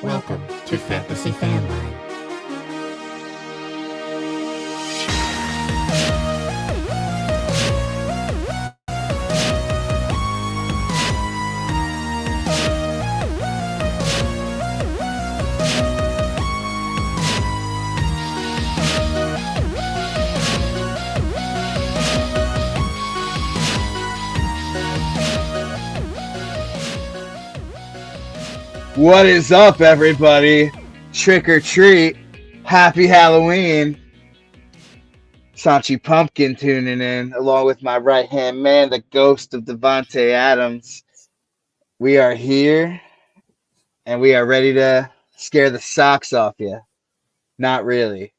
Welcome to Fantasy Fanline. What is up, everybody? Trick or treat. Happy Halloween. Sanchi Pumpkin tuning in, along with my right-hand man, the ghost of Devontae Adams. We are here, and we are ready to scare the socks off you. Not really,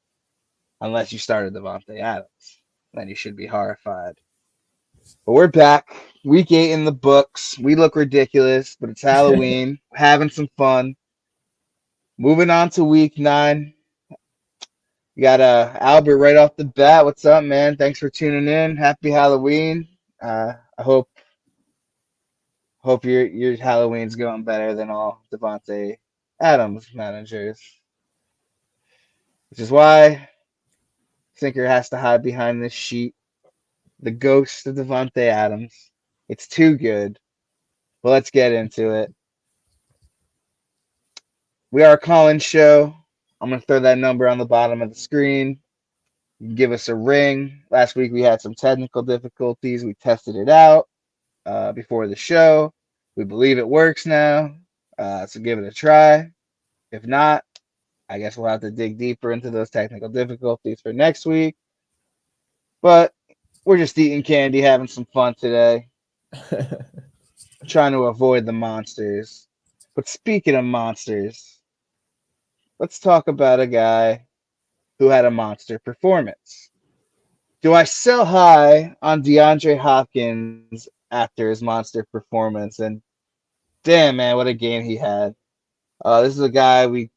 unless you started Devontae Adams. Then you should be horrified. But we're back. Week 8 in the books. We look ridiculous, but it's Halloween. Having some fun. Moving on to week 9. We got Albert right off the bat. What's up, man? Thanks for tuning in. Happy Halloween. I hope your Halloween's going better than all Devontae Adams managers. Which is why Sinker has to hide behind this sheet. The ghost of Devontae Adams. It's too good. But let's get into it. We are a call-in show. I'm going to throw that number on the bottom of the screen. You can give us a ring. Last week we had some technical difficulties. We tested it out before the show. We believe it works now. So give it a try. If not, I guess we'll have to dig deeper into those technical difficulties for next week. But we're just eating candy, having some fun today. Trying to avoid the monsters. But speaking of monsters, let's talk about a guy who had a monster performance. Do I sell high on DeAndre Hopkins after his monster performance? And damn, man, what a game he had. This is a guy we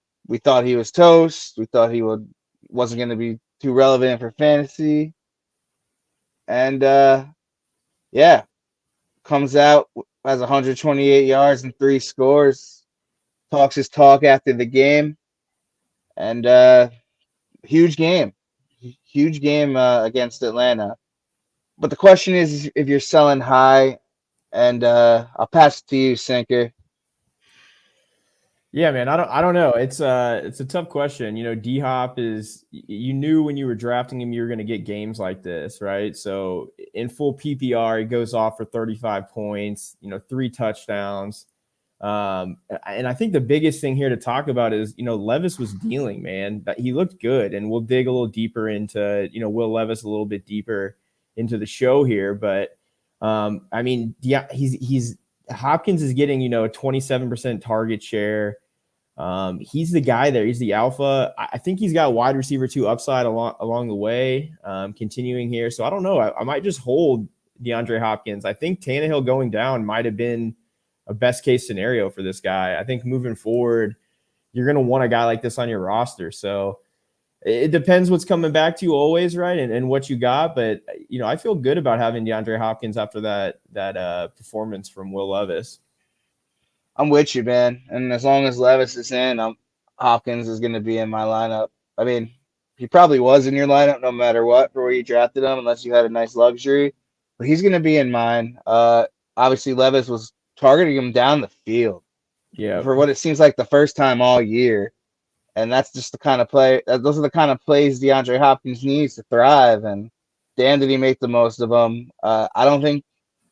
thought he was toast. We thought he wasn't going to be too relevant for fantasy. And, yeah, comes out, has 128 yards and 3 scores. Talks his talk after the game. And huge game against Atlanta. But the question is if you're selling high, and I'll pass it to you, Sinker. Yeah, man, I don't know. It's a tough question. You know, D-Hop you knew when you were drafting him you were going to get games like this, right? So in full PPR, he goes off for 35 points, 3 touchdowns. And I think the biggest thing here to talk about is, Levis was dealing, man. He looked good, and we'll dig a little deeper into, Will Levis a little bit deeper into the show here. But I mean, yeah, Hopkins is getting, a 27% target share. He's the guy there. He's the alpha. I think he's got wide receiver 2 upside along the way, continuing here. So I don't know. I might just hold DeAndre Hopkins. I think Tannehill going down might have been a best case scenario for this guy. I think moving forward, you're going to want a guy like this on your roster. So it depends what's coming back to you always, right? And what you got. But, I feel good about having DeAndre Hopkins after that performance from Will Levis. I'm with you, man. And as long as Levis is in, Hopkins is going to be in my lineup. I mean, he probably was in your lineup no matter what for where you drafted him, unless you had a nice luxury. But he's going to be in mine. Obviously, Levis was targeting him down the field. Yeah. For what it seems like the first time all year. And that's just the kind of play. Those are the kind of plays DeAndre Hopkins needs to thrive. And damn, did he make the most of them. I don't think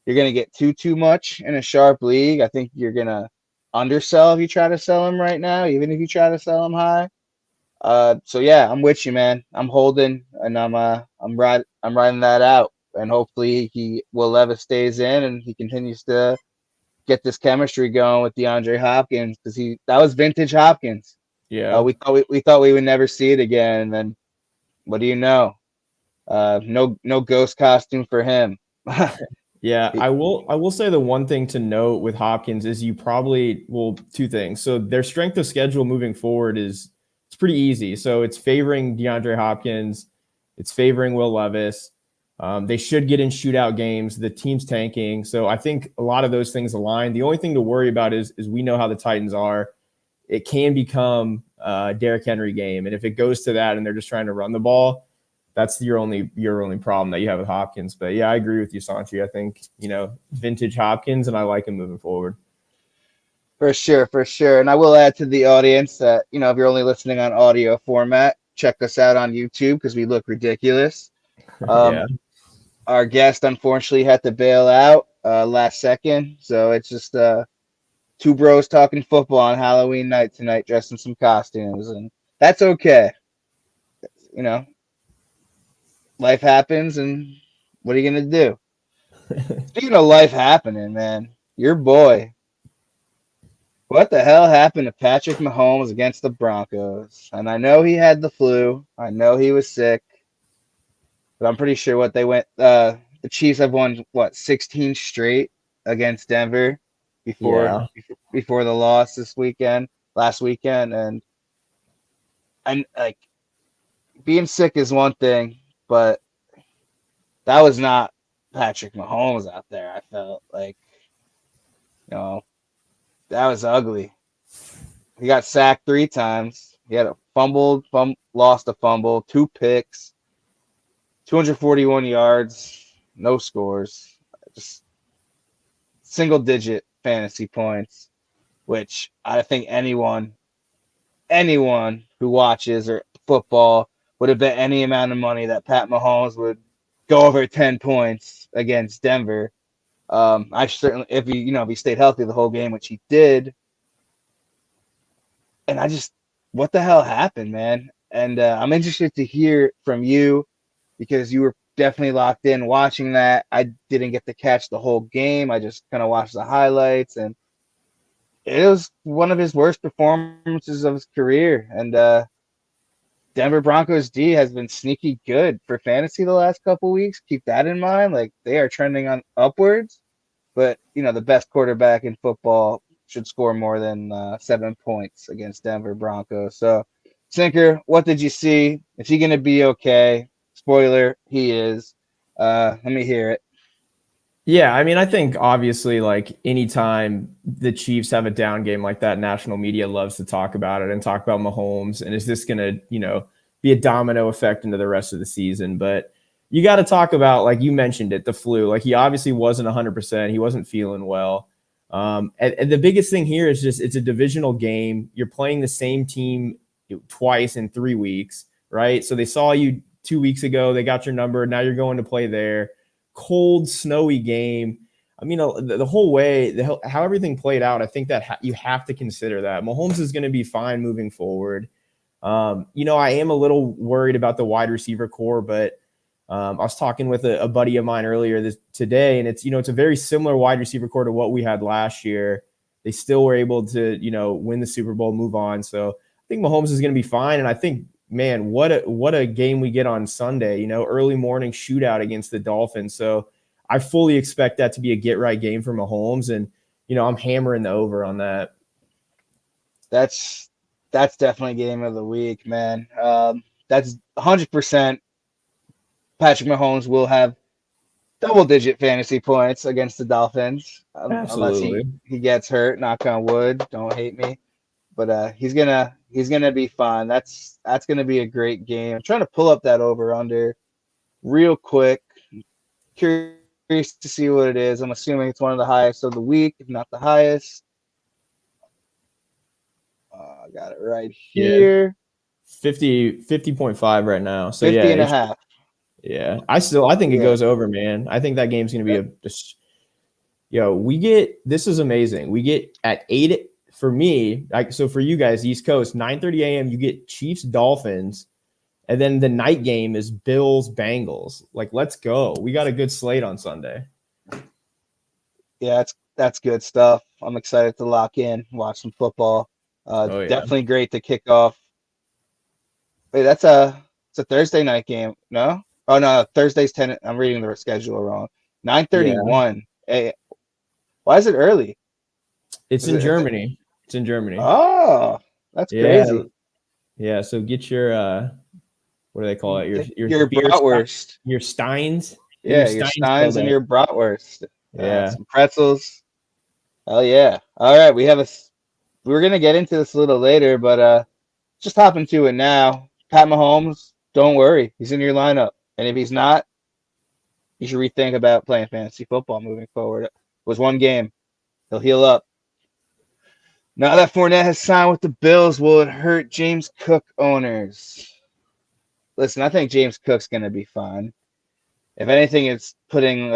you're going to get too much in a sharp league. I think you're going to undersell if you try to sell him right now, even if you try to sell him high. So yeah, I'm with you, man. I'm holding, and I'm riding that out. And hopefully Will Levis stays in and he continues to get this chemistry going with DeAndre Hopkins, because that was vintage Hopkins. Yeah. We thought we would never see it again, and then what do you know? No ghost costume for him. Yeah, I will say the one thing to note with Hopkins is you probably 2 things. So their strength of schedule moving forward it's pretty easy. So it's favoring DeAndre Hopkins, it's favoring Will Levis. They should get in shootout games. The team's tanking. So I think a lot of those things align. The only thing to worry about is we know how the Titans are. it can become a Derrick Henry game. And if it goes to that and they're just trying to run the ball, that's your only problem that you have with Hopkins. But yeah, I agree with you, Sanchi. I think, vintage Hopkins, and I like him moving forward. For sure, for sure. And I will add to the audience that, if you're only listening on audio format, check us out on YouTube because we look ridiculous. Yeah. Our guest unfortunately had to bail out last second. So it's just two bros talking football on Halloween night tonight, dressed in some costumes. And that's okay. Life happens, and what are you going to do? Speaking of life happening, man, your boy. What the hell happened to Patrick Mahomes against the Broncos? And I know he had the flu. I know he was sick. But I'm pretty sure the Chiefs have won 16 straight against Denver before the loss last weekend, and like being sick is one thing, but that was not Patrick Mahomes out there. I felt like that was ugly. He got sacked 3 times. He had lost a fumble, 2 picks, 241 yards, no scores, just single-digit fantasy points, which I think anyone who watches or football would have bet any amount of money that Pat Mahomes would go over 10 points against Denver. I certainly, if he stayed healthy the whole game, which he did. And what the hell happened, man? And I'm interested to hear from you because you were definitely locked in watching that. I didn't get to catch the whole game. I just kind of watched the highlights, and it was one of his worst performances of his career. And Denver Broncos D has been sneaky good for fantasy the last couple weeks. Keep that in mind. Like, they are trending on upwards, but the best quarterback in football should score more than 7 points against Denver Broncos. So, Sinker, what did you see? Is he going to be okay? Spoiler, he is. Let me hear it. Yeah, I mean, I think obviously, like, anytime the Chiefs have a down game like that, national media loves to talk about it and talk about Mahomes. And is this going to, be a domino effect into the rest of the season? But you got to talk about, like you mentioned it, the flu. Like, he obviously wasn't 100%. He wasn't feeling well. And the biggest thing here is just it's a divisional game. You're playing the same team twice in 3 weeks, right? So they saw you 2 weeks ago. They got your number. Now you're going to play there. Cold, snowy game. I mean, the whole way, how everything played out, I think that you have to consider that. Mahomes is going to be fine moving forward. I am a little worried about the wide receiver core, but I was talking with a buddy of mine earlier today, and it's a very similar wide receiver core to what we had last year. They still were able to, win the Super Bowl, move on. So I think Mahomes is going to be fine. And I think, man, what a game we get on Sunday, early morning shootout against the Dolphins. So I fully expect that to be a get right game for Mahomes. And, I'm hammering the over on that. That's definitely game of the week, man. That's 100%. Patrick Mahomes will have double-digit fantasy points against the Dolphins, unless he gets hurt. Knock on wood. Don't hate me, but he's gonna be fine. That's gonna be a great game. I'm trying to pull up that over/under real quick. Curious to see what it is. I'm assuming it's one of the highest of the week, if not the highest. I got it right here. 50.5 right now. So 50 and a half. Yeah, I think it goes over, man. I think that game's going to be this is amazing. We get at 8 for me. So for you guys, East Coast, 9:30 a.m. you get Chiefs Dolphins, and then the night game is Bills Bengals. Like, let's go. We got a good slate on Sunday. Yeah, that's good stuff. I'm excited to lock in, watch some football. Definitely great to kick off. Wait, it's a Thursday night game, no? Oh no, Thursday's 10. I'm reading the schedule wrong. 9:31. Hey, why is it early? It's in Germany. It's in Germany. Oh, that's crazy. Yeah. So get your what do they call it? Your bratwurst. Your Steins. Yeah, your Steins and your bratwurst. Yeah. Some pretzels. Oh yeah. All right, we have we were gonna get into this a little later, but just hop into it now. Pat Mahomes, don't worry, he's in your lineup, and if he's not, you should rethink about playing fantasy football moving forward. It was one game. He'll heal up. Now that Fournette has signed with the Bills, will it hurt James Cook owners? Listen, I think James Cook's going to be fine. If anything, it's putting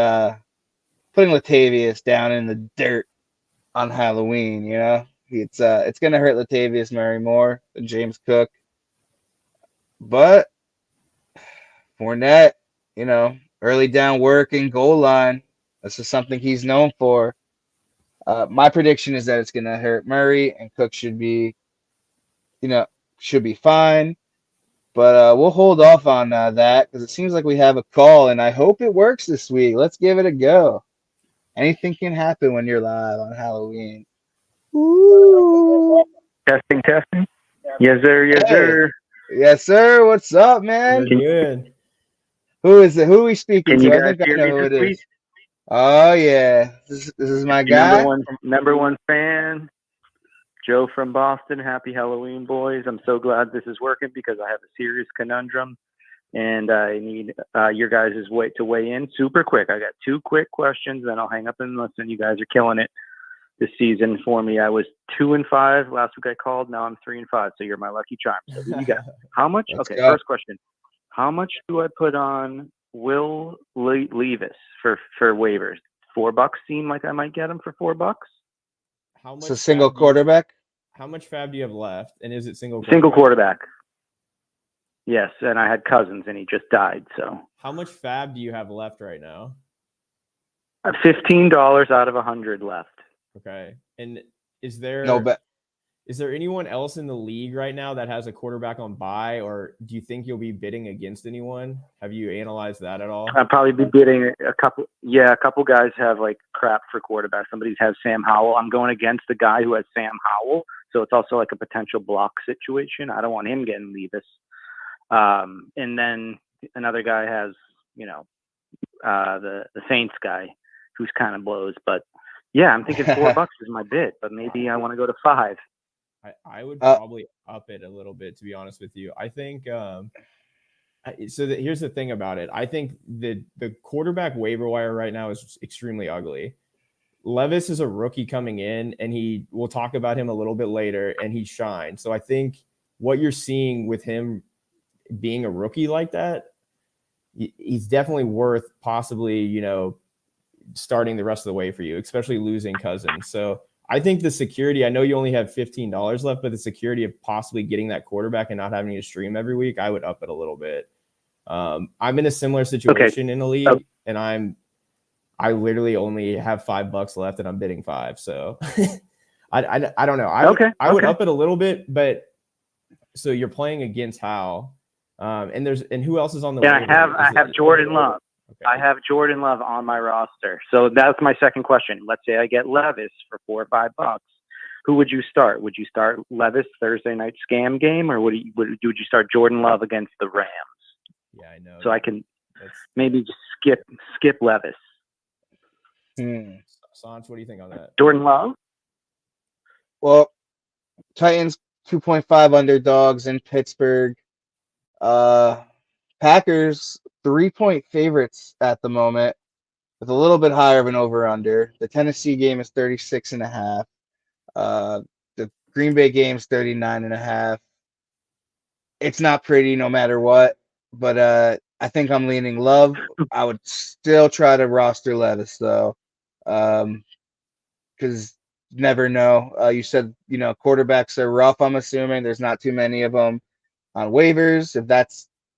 Latavius down in the dirt on Halloween. You know, it's going to hurt Latavius Murray more than James Cook. But Fournette, you know, early down work and goal line. This is something he's known for. My prediction is that it's going to hurt Murray, and Cook should be fine. But we'll hold off on that because it seems like we have a call, and I hope it works this week. Let's give it a go. Anything can happen when you're live on Halloween. Ooh. Testing. Yes, sir. Yes, sir. Yes, sir. What's up, man? Good. Who is it? Who are we speaking Can to? you I guys think I hear know me who it this is. week? Oh yeah, this is my guy. Number one fan, Joe from Boston. Happy Halloween, boys! I'm so glad this is working because I have a serious conundrum, and I need your guys' to weigh in super quick. I got 2 quick questions, then I'll hang up and listen. You guys are killing it this season for me. I was 2-5 last week. I called. Now I'm 3-5. So you're my lucky charm. So who you got? How much? Let's Okay, go. first question. How much do I put on Will Levis for waivers? $4 seem like I might get him for $4. How much? It's a single quarterback. How much fab do you have left? And is it single? Single quarterback. Yes, and I had Cousins, and he just died. So How much fab do you have left right now? $15 out of 100 left. Okay. And is there No bet. Is there anyone else in the league right now that has a quarterback on bye, or do you think you'll be bidding against anyone? Have you analyzed that at all? I'll probably be bidding a couple. Yeah, a couple guys have like crap for quarterback. Somebody has Sam Howell. I'm going against the guy who has Sam Howell, so it's also like a potential block situation. I don't want him getting Levis. And then another guy has, the Saints guy who's kind of blows. But yeah, I'm thinking $4 is my bid, but maybe I want to go to 5. I would probably up it a little bit, to be honest with you. I think here's the thing about it. I think the quarterback waiver wire right now is extremely ugly. Levis is a rookie coming in, and we'll talk about him a little bit later, and he shined. So I think what you're seeing with him being a rookie like that, he's definitely worth possibly, starting the rest of the way for you, especially losing Cousins. So I think the security, I know you only have $15 left, but the security of possibly getting that quarterback and not having to stream every week, I would up it a little bit. I'm in a similar situation in the league, and I literally only have $5 left, and I'm bidding 5. So I don't know. I would up it a little bit, but so you're playing against Hal, and who else is on the? Yeah, I have Jordan Love. Okay. I have Jordan Love on my roster. So that's my second question. Let's say I get Levis for $4 or $5. Who would you start? Would you start Levis Thursday night scam game, or would you start Jordan Love against the Rams? Yeah, I know. So I can maybe just skip Levis. Sanch, what do you think on that? Jordan Love? Well, Titans 2.5 underdogs in Pittsburgh. Packers 3-point favorites at the moment with a little bit higher of an over-under. The Tennessee game is 36.5. The Green Bay game is 39.5. It's not pretty no matter what, but I think I'm leaning Love. I would still try to roster Levis though, because never know. You said quarterbacks are rough. I'm assuming there's not too many of them on waivers.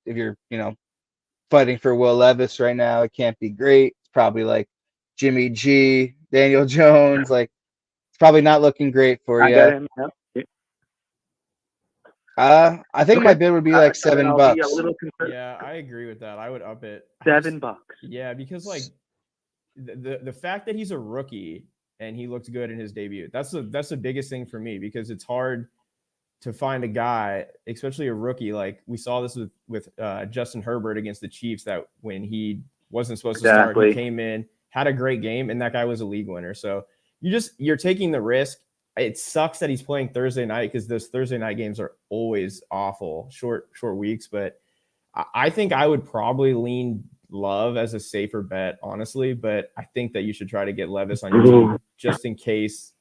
If you're fighting for Will Levis right now, it can't be great. It's probably like Jimmy G, Daniel Jones. Like, it's probably not looking great for you. I got him. Yep. I think my bid would be like $7. Yeah, I agree with that. I would up it. $7. Yeah, because like the fact that he's a rookie and he looked good in his debut, that's the biggest thing for me, because it's hard to find a guy, especially a rookie. Like we saw this with Justin Herbert against the Chiefs, that when he wasn't supposed to start, he came in, had a great game, and that guy was a league winner. So you're taking the risk. it sucks that he's playing Thursday night because those Thursday night games are always awful, short weeks. But I think I would probably lean Love as a safer bet, honestly. But I think that you should try to get Levis on your team just in case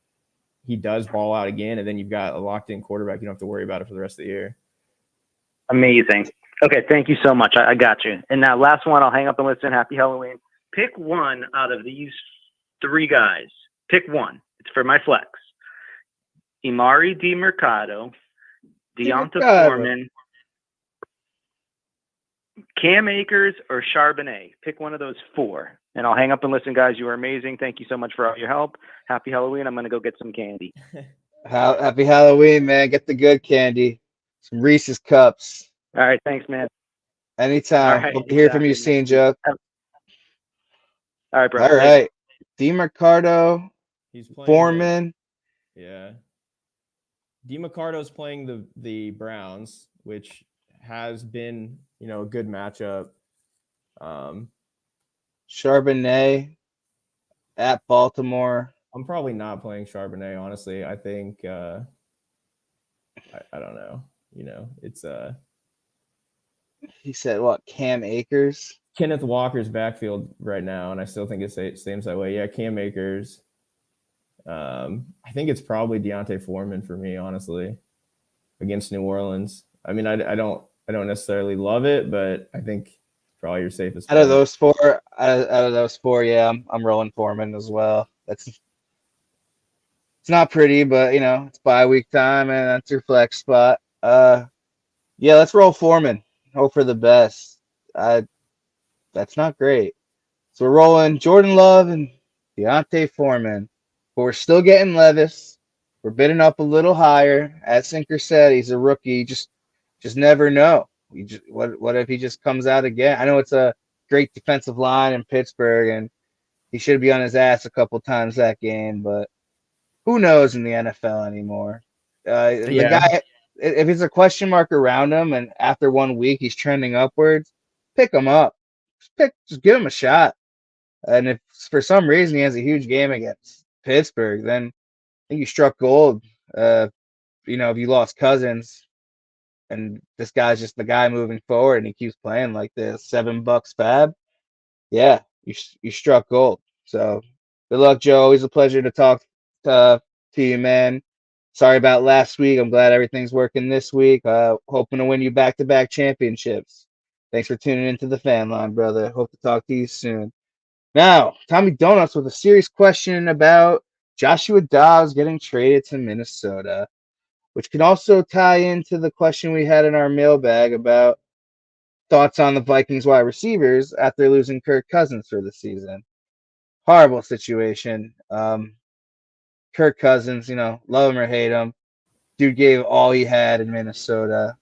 he does ball out again, and then you've got a locked-in quarterback. You don't have to worry about it for the rest of the year. Amazing. Okay, thank you so much. I got you. And now last one, I'll hang up and listen. Happy Halloween. Pick one out of these three guys. Pick one. It's for my flex. Imari DiMercado, Deonta Foreman, Cam Akers, or Charbonnet. Pick one of those four. And I'll hang up and listen, guys. You are amazing. Thank you so much for all your help. Happy Halloween. I'm going to go get some candy. Happy Halloween, man. Get the good candy. Some Reese's Cups. All right. Thanks, man. Anytime. All right, Hope to hear from you soon, Joe. All right, bro. All right. DiMercado, He's playing Foreman. Yeah. DiMercado's playing the Browns, which has been, a good matchup. Charbonnet at Baltimore. I'm probably not playing Charbonnet, honestly. I think I don't know. It's He said what? Cam Akers. Kenneth Walker's backfield right now, and I still think it seems that way. Yeah, Cam Akers. I think it's probably Deonta Foreman for me, honestly, against New Orleans. I mean, I don't necessarily love it, but I think probably your safest. Out of those four, yeah, I'm rolling Foreman as well. It's not pretty, but it's bye week time, and that's your flex spot. Yeah, let's roll Foreman. Hope for the best. That's not great. So we're rolling Jordan Love and Deonta Foreman. But we're still getting Levis. We're bidding up a little higher. As Sinker said, he's a rookie. Just never know. What if he just comes out again? I know it's a great defensive line in Pittsburgh, and he should be on his ass a couple times that game. But who knows in the NFL anymore? The guy, if it's a question mark around him, and after 1 week he's trending upwards, pick him up. Just give him a shot. And if for some reason he has a huge game against Pittsburgh, then I think you struck gold. If you lost Cousins and this guy's just the guy moving forward and he keeps playing like this, $7 fab, yeah, you struck gold. So good luck, Joe. Always a pleasure to talk to you, man. Sorry about last week. I'm glad everything's working this week. Hoping to win you back-to-back championships. Thanks for tuning into the Fanline, brother. Hope to talk to you soon. Now, Tommy Donuts with a serious question about Joshua Dobbs getting traded to Minnesota, which can also tie into the question we had in our mailbag about thoughts on the Vikings wide receivers after losing Kirk Cousins for the season. Horrible situation. Kirk Cousins, love him or hate him. Dude gave all he had in Minnesota.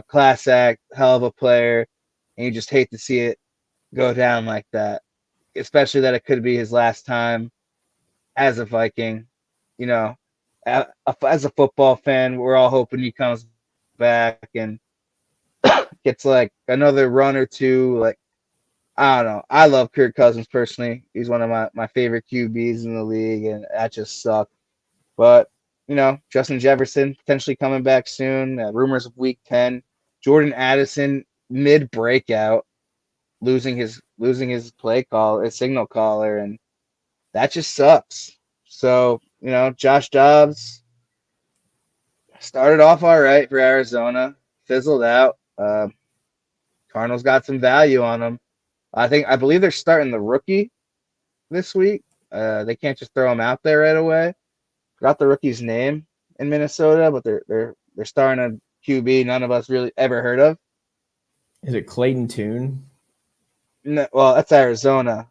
Class act, hell of a player, and you just hate to see it go down like that. Especially that it could be his last time as a Viking. As a football fan, we're all hoping he comes back and gets like another run or two. Like, I don't know. I love Kirk Cousins personally. He's one of my favorite QBs in the league, and that just sucked. But, Justin Jefferson potentially coming back soon. Rumors of week 10. Jordan Addison mid-breakout. Losing his play call, his signal caller, and that just sucks. So, Josh Dobbs started off all right for Arizona, fizzled out. Cardinals got some value on him. I believe they're starting the rookie this week. They can't just throw him out there right away. Forgot the rookie's name in Minnesota, but they're starting a QB none of us really ever heard of. Is it Clayton Tune? No, well, that's Arizona.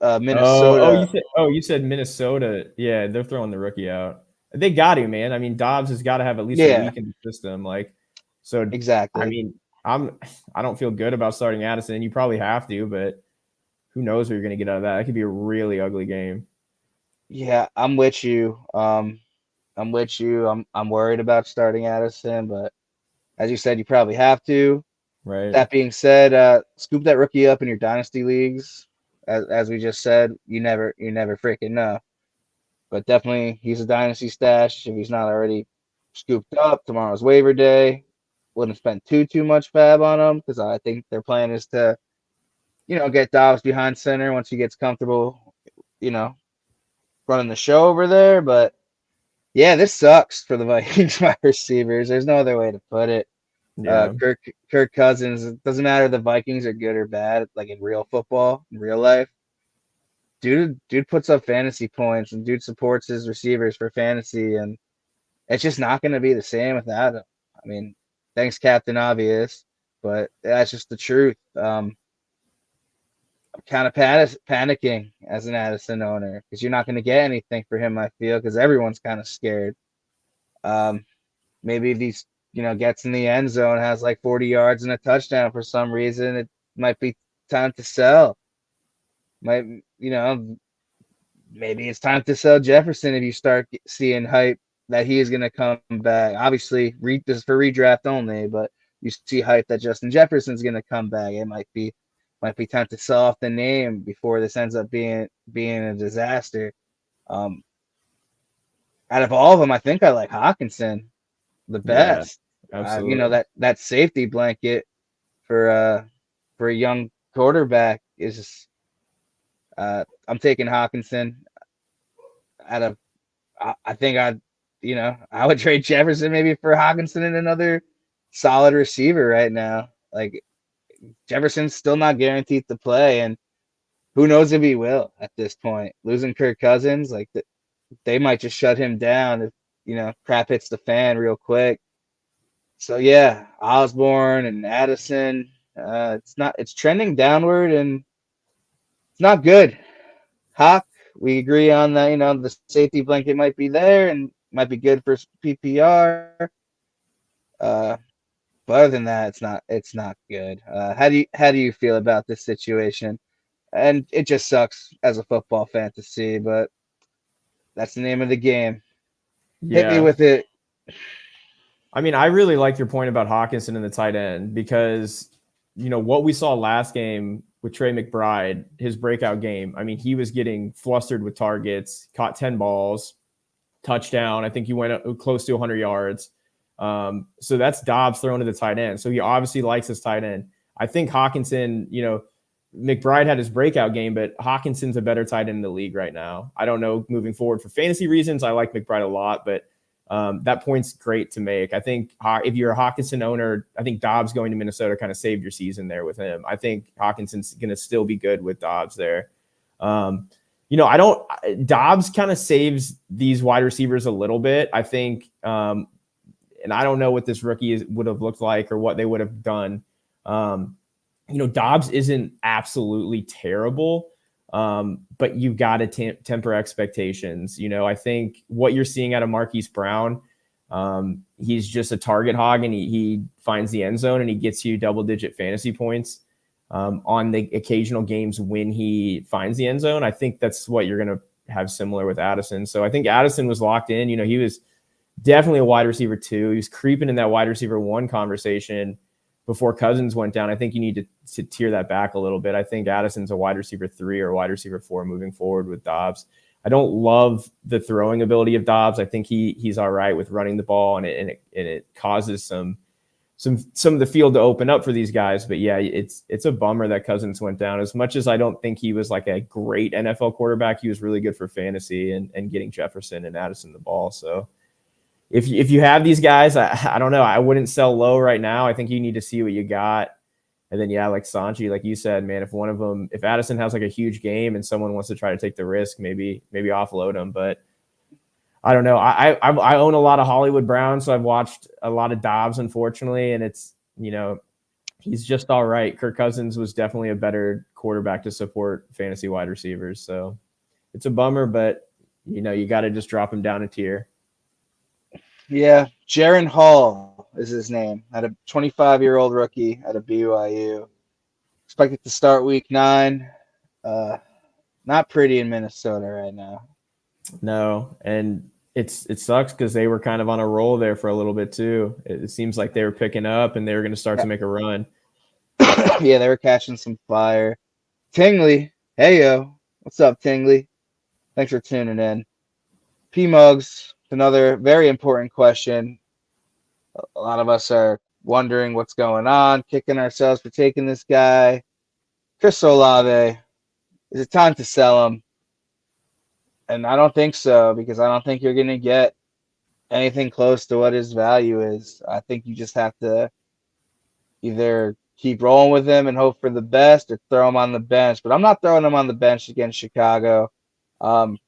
Minnesota. You said Minnesota. Yeah, they're throwing the rookie out. They got him, man. I mean, Dobbs has got to have at least a week in the system. So exactly. I mean, I don't feel good about starting Addison. You probably have to, but who knows what you're going to get out of that? That could be a really ugly game. Yeah, I'm with you. I'm worried about starting Addison, but as you said, you probably have to. Right. That being said, scoop that rookie up in your dynasty leagues. As we just said, you never freaking know. but definitely he's a dynasty stash if he's not already scooped up. Tomorrow's waiver day. Wouldn't spend too much fab on him because I think their plan is to, get Dobbs behind center once he gets comfortable, you know, running the show over there. But yeah, this sucks for the Vikings wide receivers. There's no other way to put it. Yeah. Kirk Cousins. It doesn't matter if the Vikings are good or bad, like in real football, in real life. Dude puts up fantasy points and dude supports his receivers for fantasy, and it's just not going to be the same without him. I mean, thanks, Captain Obvious, but that's just the truth. I'm kind of panicking as an Addison owner because you're not going to get anything for him, I feel, because everyone's kind of scared. Maybe if he, gets in the end zone, has like 40 yards and a touchdown for some reason, it might be time to sell. Maybe it's time to sell Jefferson if you start seeing hype that he is going to come back. Obviously, this is for redraft only, but you see hype that Justin Jefferson's going to come back. It might be time to sell off the name before this ends up being a disaster. Out of all of them, I think I like Hawkinson the best. Absolutely. That safety blanket for a young quarterback is just, I'm taking Hawkinson out of. I think I would trade Jefferson maybe for Hawkinson and another solid receiver right now. Like Jefferson's still not guaranteed to play, and who knows if he will at this point. Losing Kirk Cousins, like they might just shut him down if crap hits the fan real quick. So yeah, Osborne and Addison, it's trending downward and it's not good. Hawk, we agree on that. The safety blanket might be there and might be good for PPR. But other than that, it's not good. How do you feel about this situation? And it just sucks as a football fantasy, but that's the name of the game. Hit me Yeah. with it. I mean, I really like your point about Hawkinson and the tight end because, what we saw last game with Trey McBride, his breakout game, I mean, he was getting flustered with targets, caught 10 balls, touchdown. I think he went close to 100 yards. So that's Dobbs thrown to the tight end. So he obviously likes his tight end. I think Hawkinson, McBride had his breakout game, but Hawkinson's a better tight end in the league right now. I don't know moving forward for fantasy reasons. I like McBride a lot, but that point's great to make. I think if you're a Hawkinson owner, I think Dobbs going to Minnesota kind of saved your season there with him. I think Hawkinson's going to still be good with Dobbs there. Dobbs kind of saves these wide receivers a little bit. I think, and I don't know what this rookie would have looked like or what they would have done. Dobbs isn't absolutely terrible. But you've got to temper expectations. I think what you're seeing out of Marquise Brown, he's just a target hog and he finds the end zone and he gets you double-digit fantasy points on the occasional games when he finds the end zone. I think that's what you're going to have similar with Addison. So I think Addison was locked in. He was definitely a wide receiver 2. He was creeping in that wide receiver 1 conversation before Cousins went down. I think you need to tear that back a little bit. I think Addison's a wide receiver 3 or wide receiver 4 moving forward with Dobbs. I don't love the throwing ability of Dobbs. I think he's all right with running the ball, and it causes some of the field to open up for these guys. But yeah, it's a bummer that Cousins went down. As much as I don't think he was like a great NFL quarterback, he was really good for fantasy and getting Jefferson and Addison the ball. So if you have these guys, I don't know. I wouldn't sell low right now. I think you need to see what you got. And then, yeah, like Sanchi, like you said, man, if Addison has like a huge game and someone wants to try to take the risk, maybe offload him. But I don't know. I own a lot of Hollywood Brown, so I've watched a lot of Dobbs, unfortunately, and it's, he's just all right. Kirk Cousins was definitely a better quarterback to support fantasy wide receivers. So it's a bummer, but, you got to just drop him down a tier. Yeah, Jaron Hall is his name. At a 25-year-old rookie at a BYU. Expected to start week 9. Not pretty in Minnesota right now. No, and it sucks because they were kind of on a roll there for a little bit too. It seems like they were picking up and they were going to start to make a run. Yeah, they were catching some fire. Tingley, hey yo, what's up, Tingley? Thanks for tuning in. P Mugs, another very important question. A lot of us are wondering what's going on, kicking ourselves for taking this guy. Chris Olave, is it time to sell him? And I don't think so, because I don't think you're going to get anything close to what his value is. I think you just have to either keep rolling with him and hope for the best or throw him on the bench. But I'm not throwing him on the bench against Chicago. Um,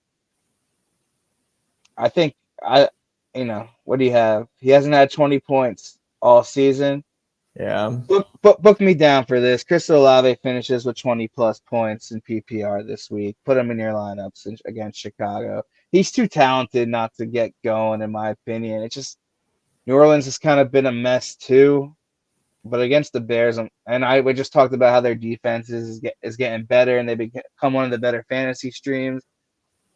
I think what do you have? He hasn't had 20 points all season. Yeah. Book me down for this. Chris Olave finishes with 20 plus points in PPR this week. Put him in your lineups against Chicago. He's too talented not to get going, in my opinion. It's just New Orleans has kind of been a mess too. But against the Bears, we just talked about how their defense is getting better, and they become one of the better fantasy streams.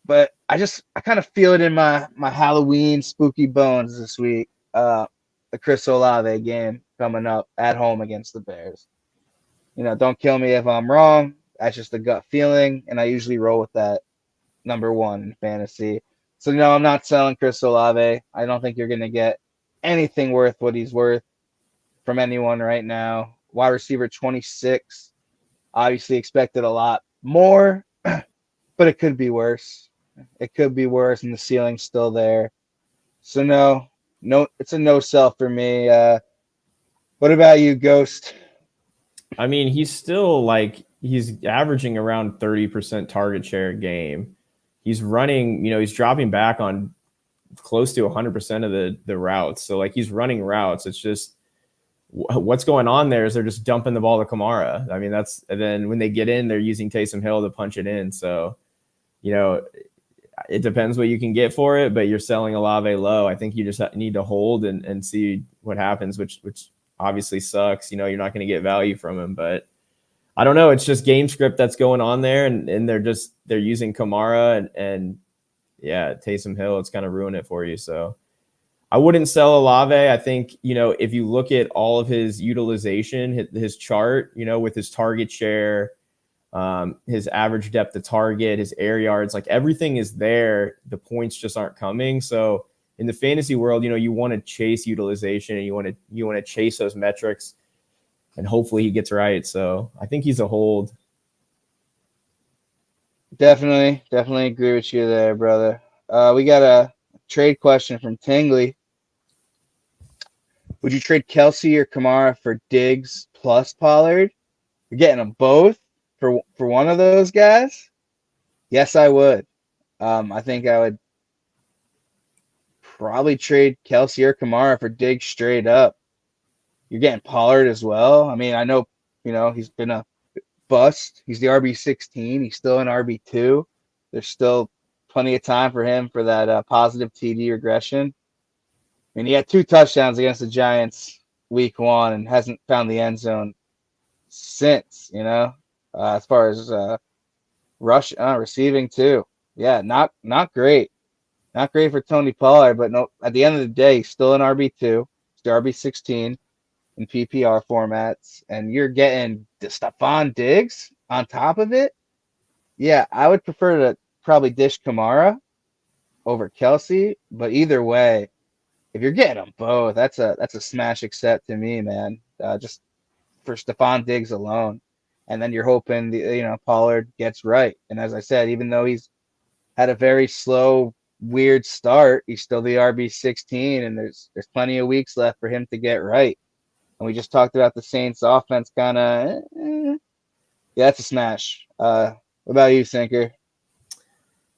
But I kind of feel it in my Halloween spooky bones this week. The Chris Olave game coming up at home against the Bears. Don't kill me if I'm wrong. That's just a gut feeling, and I usually roll with that number one in fantasy. So no, I'm not selling Chris Olave. I don't think you're going to get anything worth what he's worth from anyone right now. Wide receiver 26. Obviously expected a lot more, but it could be worse. It could be worse, and the ceiling's still there. So no, it's a no sell for me. What about you, Ghost? I mean, he's averaging around 30% target share a game. He's running, he's dropping back on close to 100% of the routes. So he's running routes. It's just what's going on there is they're just dumping the ball to Kamara. I mean, and then when they get in, they're using Taysom Hill to punch it in. So, it depends what you can get for it, but you're selling Olave low. I think you just need to hold and see what happens, which obviously sucks. You're not going to get value from him, but I don't know. It's just game script that's going on there, and they're using Kamara and Taysom Hill. It's kind of ruined it for you. So I wouldn't sell Olave. I think, if you look at all of his utilization, his chart, with his target share, his average depth of target, his air yards, everything is there. The points just aren't coming. So in the fantasy world, you want to chase utilization and you want to chase those metrics, and hopefully he gets right. So I think he's a hold. Definitely agree with you there, brother. We got a trade question from Tingley. Would you trade Kelsey or Kamara for Diggs plus Pollard? You're getting them both for one of those guys? Yes, I would. I think I would probably trade Kelsey or Kamara for Diggs straight up. You're getting Pollard as well. I mean, I know, he's been a bust. He's the RB16. He's still an RB2. There's still plenty of time for him for that positive TD regression. I mean, he had 2 touchdowns against the Giants week 1 and hasn't found the end zone since, as far as receiving too. Yeah, not great. Not great for Tony Pollard, but no, at the end of the day, he's still an RB2. He's the RB16 in PPR formats, and you're getting Stephon Diggs on top of it. Yeah, I would prefer to probably dish Kamara over Kelsey, but either way, if you're getting them both, that's a smash accept to me, man. Just for Stephon Diggs alone, and then you're hoping Pollard gets right. And as I said, even though he's had a very slow, weird start, he's still the RB16, and there's plenty of weeks left for him to get right. And we just talked about the Saints offense kind of, yeah, that's a smash. What about you, Sinker?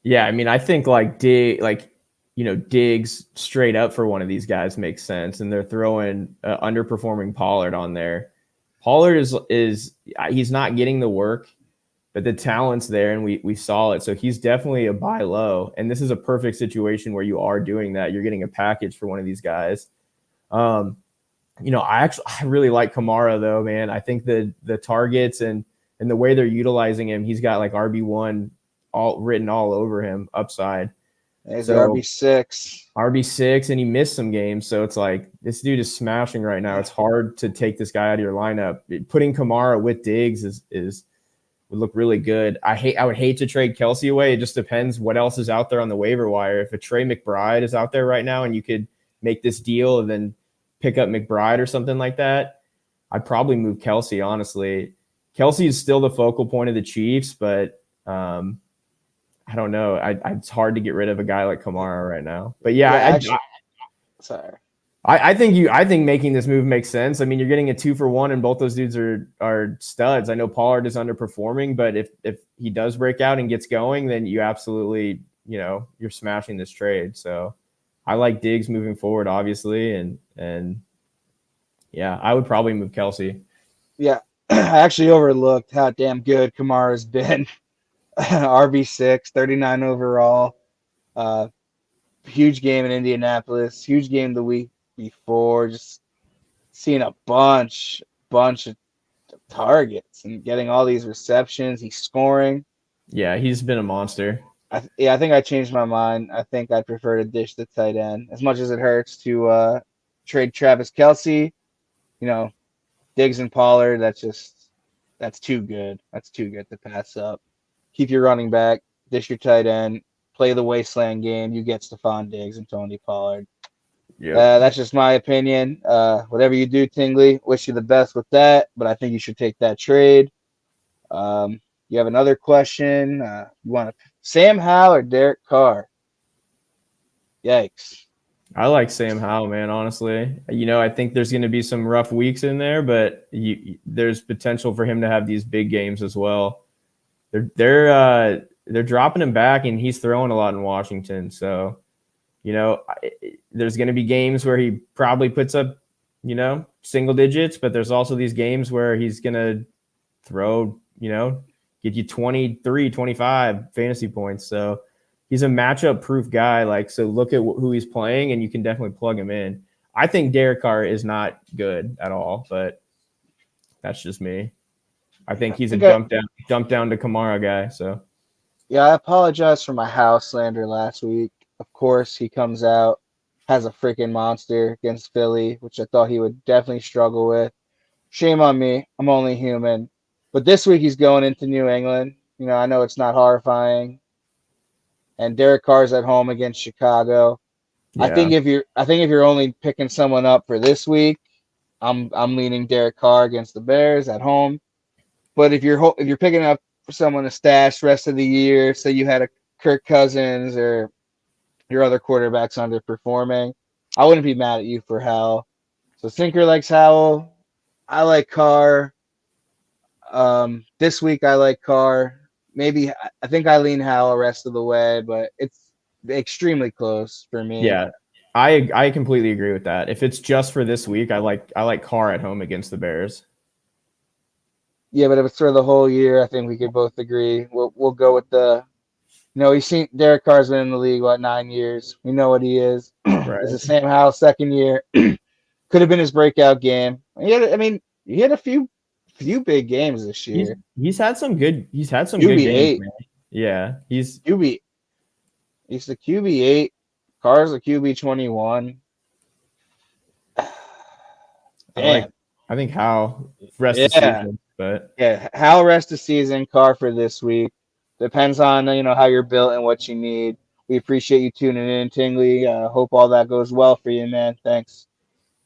Yeah, I mean, I think Diggs straight up for one of these guys makes sense, and they're throwing underperforming Pollard on there. Pollard is he's not getting the work, but the talent's there, and we saw it. So he's definitely a buy low, and this is a perfect situation where you are doing that. You're getting a package for one of these guys. I really like Kamara though, man. I think the targets and the way they're utilizing him, he's got RB1 all written all over him, upside. He's RB6. RB6, and he missed some games. So it's this dude is smashing right now. It's hard to take this guy out of your lineup. Putting Kamara with Diggs is would look really good. I would hate to trade Kelsey away. It just depends what else is out there on the waiver wire. If a Trey McBride is out there right now and you could make this deal and then pick up McBride or something like that, I'd probably move Kelsey, honestly. Kelsey is still the focal point of the Chiefs, but I don't know. It's hard to get rid of a guy like Kamara right now. But sorry. I think making this move makes sense. I mean, you're getting a 2-for-1, and both those dudes are studs. I know Pollard is underperforming, but if he does break out and gets going, then you absolutely, you're smashing this trade. So I like Diggs moving forward, obviously, and yeah, I would probably move Kelsey. Yeah, I actually overlooked how damn good Kamara's been. RB6, 39 overall. Huge game in Indianapolis. Huge game the week before. Just seeing a bunch of targets and getting all these receptions. He's scoring. Yeah, he's been a monster. I think I changed my mind. I think I prefer to dish the tight end. As much as it hurts to trade Travis Kelce, Diggs and Pollard, that's too good. That's too good to pass up. Keep your running back, dish your tight end, play the wasteland game. You get Stephon Diggs and Tony Pollard. Yeah, that's just my opinion. Whatever you do, Tingley, wish you the best with that, but I think you should take that trade. You have another question? You want Sam Howell or Derek Carr? Yikes. I like Sam Howell, man, honestly. I think there's going to be some rough weeks in there, but there's potential for him to have these big games as well. They're dropping him back, and he's throwing a lot in Washington. So, there's going to be games where he probably puts up, single digits, but there's also these games where he's going to throw, get you 23, 25 fantasy points. So he's a matchup-proof guy. So look at who he's playing, and you can definitely plug him in. I think Derek Carr is not good at all, but that's just me. I think he's a dump down to Kamara guy. So yeah, I apologize for my house slander last week. Of course, he comes out, has a freaking monster against Philly, which I thought he would definitely struggle with. Shame on me. I'm only human. But this week he's going into New England. I know it's not horrifying. And Derek Carr's at home against Chicago. Yeah. I think if you're only picking someone up for this week, I'm leaning Derek Carr against the Bears at home. But if you're picking up for someone to stash rest of the year, say you had a Kirk Cousins or your other quarterback's underperforming, I wouldn't be mad at you for Howell. So Sinker likes Howell. I like Carr. This week I like Carr. Maybe I think I lean Howell rest of the way, but it's extremely close for me. Yeah, I completely agree with that. If it's just for this week, I like Carr at home against the Bears. Yeah, but if it's for the whole year, I think we could both agree. We'll go with the. We've seen Derek Carr's been in the league 9 years. We know what he is. Right. It's the Sam Howell second year. Could have been his breakout game. He had a few big games this year. He's had some good. He's had some good games. Man. Yeah, he's QB. He's the QB8. Carr's the QB21. I think Howell rest of the season, but yeah, Howell rest of season. Carr for this week. Depends on how you're built and what you need. We appreciate you tuning in, Tingley. Hope all that goes well for you, man. Thanks.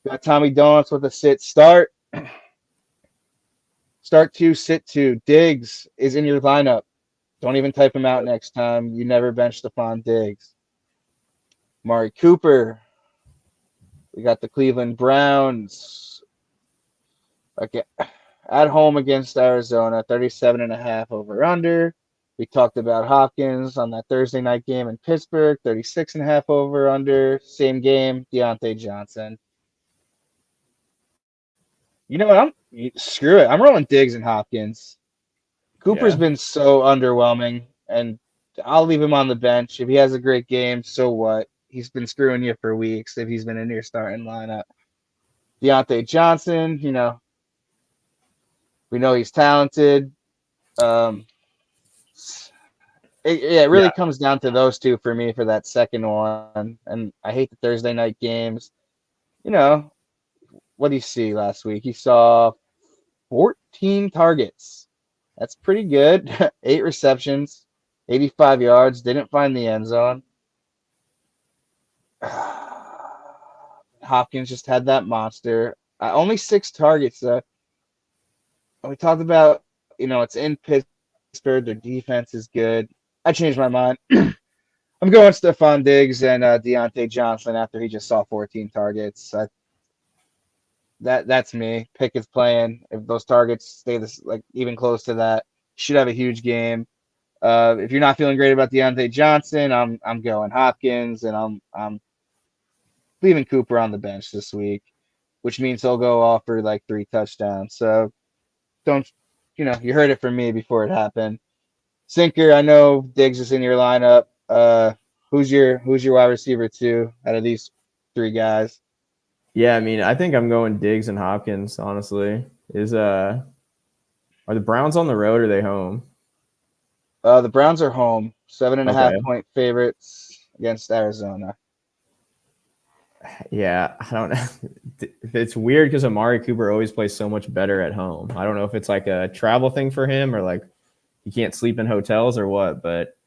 Got Tommy Donuts with a sit start. Start 2, sit 2. Diggs is in your lineup. Don't even type him out next time. You never bench Stephon Diggs. Mari Cooper. We got the Cleveland Browns. Okay. At home against Arizona, 37.5 over under. We talked about Hopkins on that Thursday night game in Pittsburgh, 36.5 over under. Same game, Deontay Johnson. You know what? Screw it. I'm rolling Diggs and Hopkins. Cooper's been so underwhelming, and I'll leave him on the bench. If he has a great game, so what? He's been screwing you for weeks if he's been in your starting lineup. Deontay Johnson, we know he's talented. It really comes down to those two for me for that second one. And I hate the Thursday night games. What did he see last week? He saw 14 targets That's pretty good. 8 receptions, 85 yards. Didn't find the end zone. Hopkins just had that monster. Only 6 targets. We talked about, it's in Pittsburgh. Their defense is good. I changed my mind. I'm going Stephon Diggs and Deontay Johnson after he just saw 14 targets. That's me. Pickett's playing. If those targets stay this like even close to that, should have a huge game. If you're not feeling great about Deontay Johnson, I'm going Hopkins, and I'm leaving Cooper on the bench this week, which means he'll go off for like 3 touchdowns. So don't, you heard it from me before it happened. Sinker, I know Diggs is in your lineup. Who's your wide receiver 2 out of these 3 guys? Yeah, I mean, I think I'm going Diggs and Hopkins, honestly. Are the Browns on the road or are they home? The Browns are home, 7.5 Okay. point favorites against Arizona. Yeah, I don't know. It's weird because Amari Cooper always plays so much better at home. I don't know if it's like a travel thing for him or like he can't sleep in hotels or what, but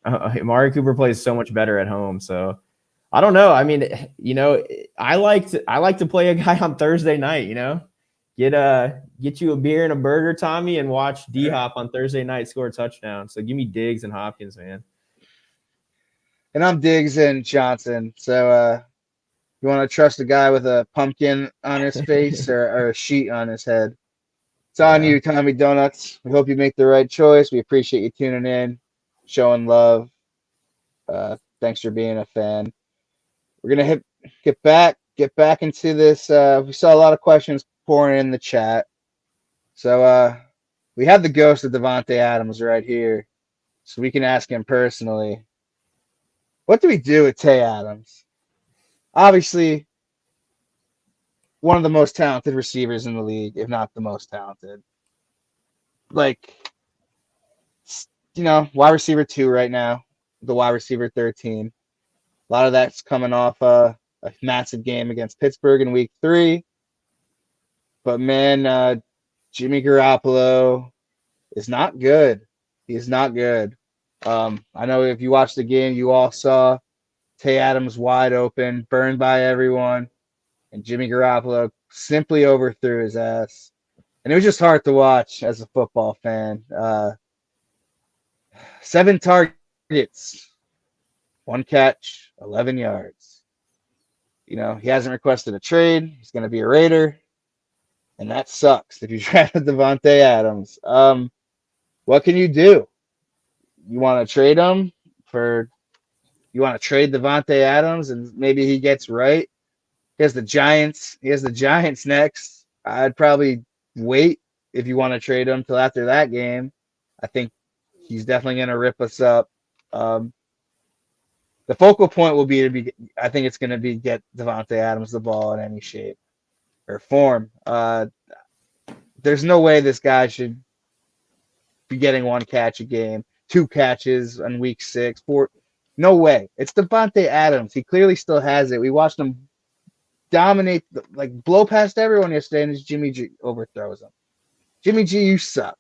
Amari Cooper plays so much better at home. So I don't know. I mean, I like to play a guy on Thursday night, get you a beer and a burger, Tommy, and watch D-Hop on Thursday night score a touchdown. So give me Diggs and Hopkins, man. And I'm Diggs and Johnson. So you want to trust a guy with a pumpkin on his face or a sheet on his head? It's on you, Tommy Donuts. We hope you make the right choice. We appreciate you tuning in, showing love. Thanks for being a fan. We're gonna get back into this. We saw a lot of questions pouring in the chat, so we have the ghost of Devontae Adams right here, so we can ask him personally. What do we do with Tay Adams? Obviously, one of the most talented receivers in the league, if not the most talented. Like, wide receiver 2 right now, the wide receiver 13. A lot of that's coming off a massive game against Pittsburgh in week 3. But man, Jimmy Garoppolo is not good. He is not good. I know if you watched the game, you all saw Tay Adams wide open, burned by everyone, and Jimmy Garoppolo simply overthrew his ass. And it was just hard to watch as a football fan. 7 targets, 1 catch, 11 yards. He hasn't requested a trade. He's going to be a Raider. And that sucks if you drafted Devontae Adams. What can you do? You want to trade him you want to trade Devontae Adams and maybe he gets right? He has the Giants next. I'd probably wait if you want to trade him till after that game. I think he's definitely going to rip us up. The focal point will be I think it's going to be get Devontae Adams the ball in any shape or form. There's no way this guy should be getting 1 catch a game, 2 catches on week 6, 4. No way. It's Devontae Adams. He clearly still has it. We watched him dominate, blow past everyone yesterday, and Jimmy G overthrows him. Jimmy G, you suck.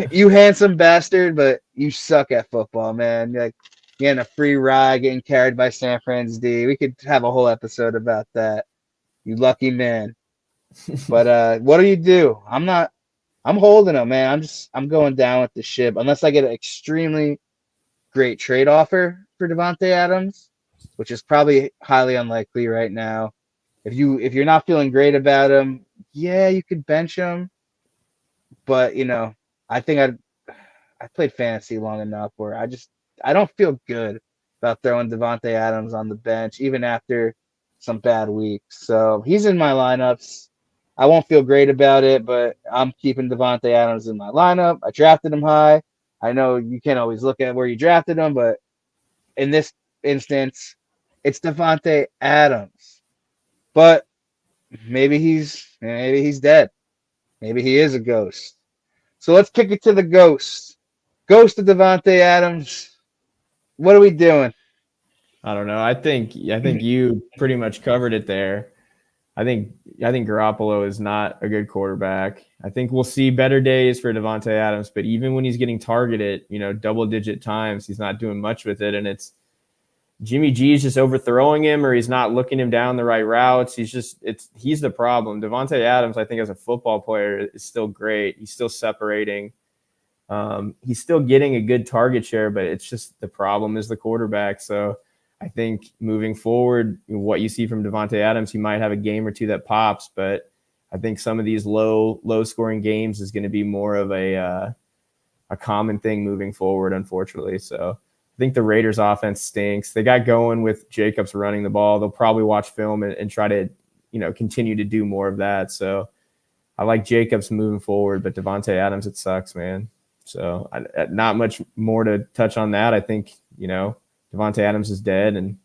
you handsome bastard, but you suck at football, man. You're getting a free ride, getting carried by San Fran's D. We could have a whole episode about that. You lucky man. But what do you do? I'm holding him, man. I'm going down with the ship unless I get an extremely great trade offer for Devontae Adams, which is probably highly unlikely right now. If you're not feeling great about him, yeah, you could bench him. But I think I played fantasy long enough where I don't feel good about throwing Devontae Adams on the bench, even after some bad weeks. So he's in my lineups. I won't feel great about it, but I'm keeping Devontae Adams in my lineup. I drafted him high. I know you can't always look at where you drafted him, but in this instance, it's Devontae Adams. But maybe he's dead. Maybe he is a ghost. So let's kick it to the ghost. Ghost of Devontae Adams. What are we doing? I don't know. I think you pretty much covered it there. I think Garoppolo is not a good quarterback. I think we'll see better days for Devontae Adams, but even when he's getting targeted, double-digit times, he's not doing much with it, and it's Jimmy G's just overthrowing him, or he's not looking him down the right routes. He's the problem. Devontae Adams, I think, as a football player, is still great. He's still separating. He's still getting a good target share, but it's just the problem is the quarterback. So I think moving forward, what you see from Devontae Adams, he might have a game or two that pops, but I think some of these low scoring games is going to be more of a common thing moving forward, unfortunately. So I think the Raiders offense stinks. They got going with Jacobs running the ball. They'll probably watch film and try to, continue to do more of that. So I like Jacobs moving forward, but Devontae Adams, it sucks, man. So not much more to touch on that. I think, Devontae Adams is dead and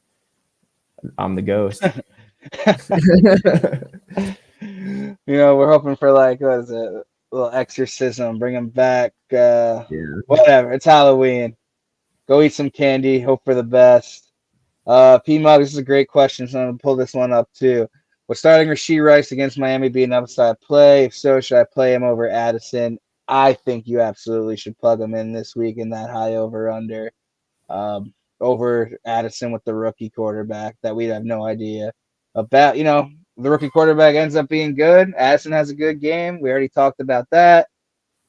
I'm the ghost. We're hoping for what is it? A little exorcism, bring him back. Whatever. It's Halloween. Go eat some candy. Hope for the best. P-Mug, this is a great question, so I'm going to pull this one up too. Was starting Rashee Rice against Miami be an upside play? If so, should I play him over Addison? I think you absolutely should plug him in this week in that high over-under. Over Addison with the rookie quarterback that we'd have no idea about. The rookie quarterback ends up being good. Addison has a good game. We already talked about that.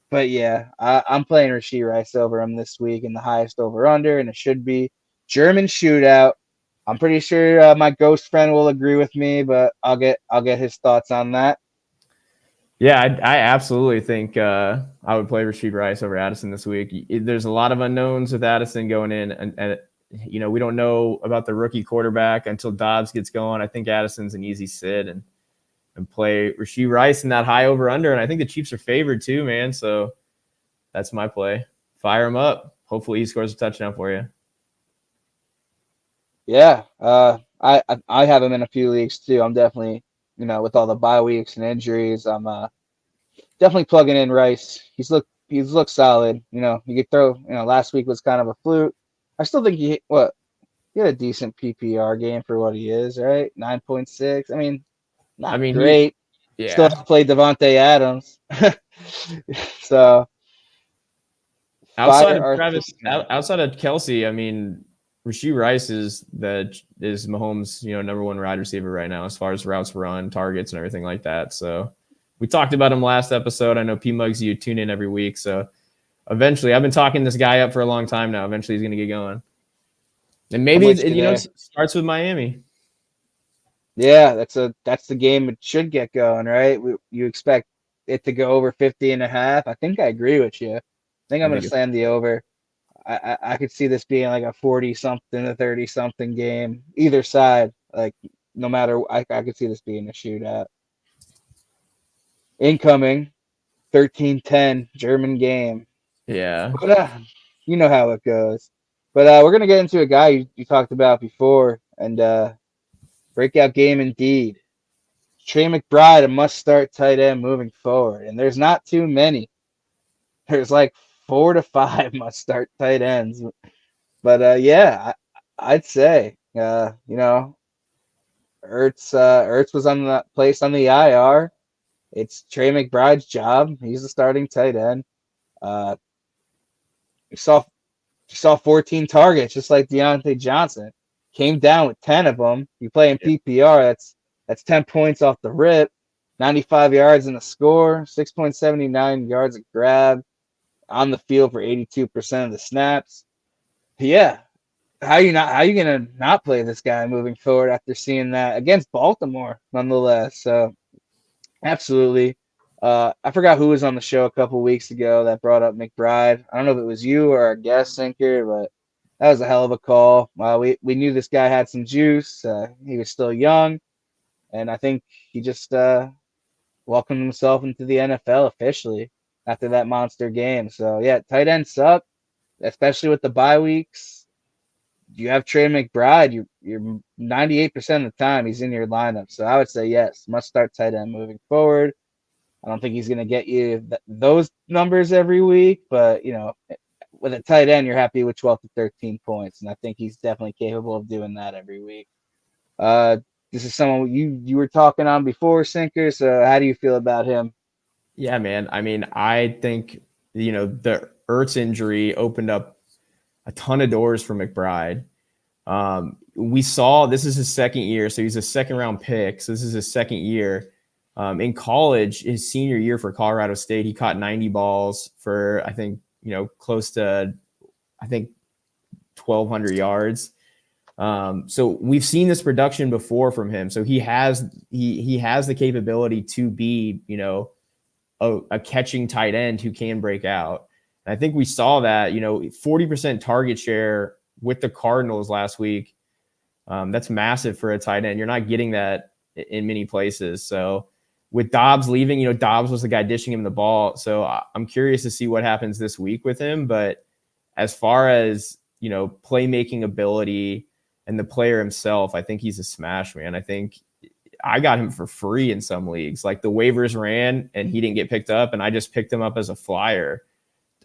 But yeah, I'm playing Rashee Rice over him this week in the highest over-under, and it should be German shootout. I'm pretty sure my ghost friend will agree with me, but I'll get his thoughts on that. Yeah, I absolutely think I would play Rashee Rice over Addison this week. There's a lot of unknowns with Addison going in, and we don't know about the rookie quarterback until Dobbs gets going. I think Addison's an easy sit and play Rashee Rice in that high over-under, and I think the Chiefs are favored too, man. So that's my play. Fire him up. Hopefully he scores a touchdown for you. Yeah, I have him in a few leagues too. I'm definitely, with all the bye weeks and injuries, I'm definitely plugging in Rice. He's looked solid. He could throw. Last week was kind of a fluke. I still think he had a decent PPR game for what he is, right? 9.6. Not great. Still have to play Devontae Adams. So outside of Kelsey, Rashee Rice is Mahomes' number one wide receiver right now as far as routes run, targets, and everything like that. So we talked about him last episode. I know P-Mugs, you tune in every week. So eventually, I've been talking this guy up for a long time now. Eventually, he's going to get going. And maybe it starts with Miami. Yeah, that's the game it should get going, right? You expect it to go over 50.5. I think I agree with you. I think I'm going to slam the over. I could see this being like a 40-something to 30-something game. Either side, no matter, I could see this being a shootout. Incoming, 13-10, German game. Yeah. But, you know how it goes. But we're going to get into a guy you talked about before, and breakout game indeed. Trey McBride, a must-start tight end moving forward. And there's not too many. There's 4 to 5 must-start tight ends. But, yeah, I'd say, Ertz was placed on the IR. It's Trey McBride's job. He's the starting tight end. You saw 14 targets, just like Deontay Johnson. Came down with 10 of them. You play in PPR, that's 10 points off the rip. 95 yards in the score, 6.79 yards a grab, on the field for 82% of the snaps. Yeah, how you gonna not play this guy moving forward after seeing that against Baltimore, nonetheless? So absolutely. I forgot who was on the show a couple weeks ago that brought up McBride. I don't know if it was you or our guest sinker, but that was a hell of a call. We knew this guy had some juice. He was still young, and I think he just welcomed himself into the NFL officially after that monster game. So yeah, tight ends suck, especially with the bye weeks. You have Trey McBride, you're 98% of the time he's in your lineup. So I would say yes, must start tight end moving forward. I don't think he's going to get you those numbers every week, but with a tight end, you're happy with 12 to 13 points, and I think he's definitely capable of doing that every week. this is someone you were talking on before, Sinker. So how do you feel about him? Yeah, man. I mean, I think, the Ertz injury opened up a ton of doors for McBride. We saw this is his second year, so he's a second round pick. So this is his second year. In college, his senior year for Colorado State, he caught 90 balls for, I think, close to, 1,200 yards. So we've seen this production before from him. So he has the capability to be, a catching tight end who can break out. And I think we saw that, 40% target share with the Cardinals last week. That's massive for a tight end. You're not getting that in many places. So with Dobbs leaving, Dobbs was the guy dishing him the ball. So I'm curious to see what happens this week with him. But as far as, playmaking ability and the player himself, I think he's a smash, man. I think I got him for free in some leagues. Like the waivers ran and he didn't get picked up, and I just picked him up as a flyer,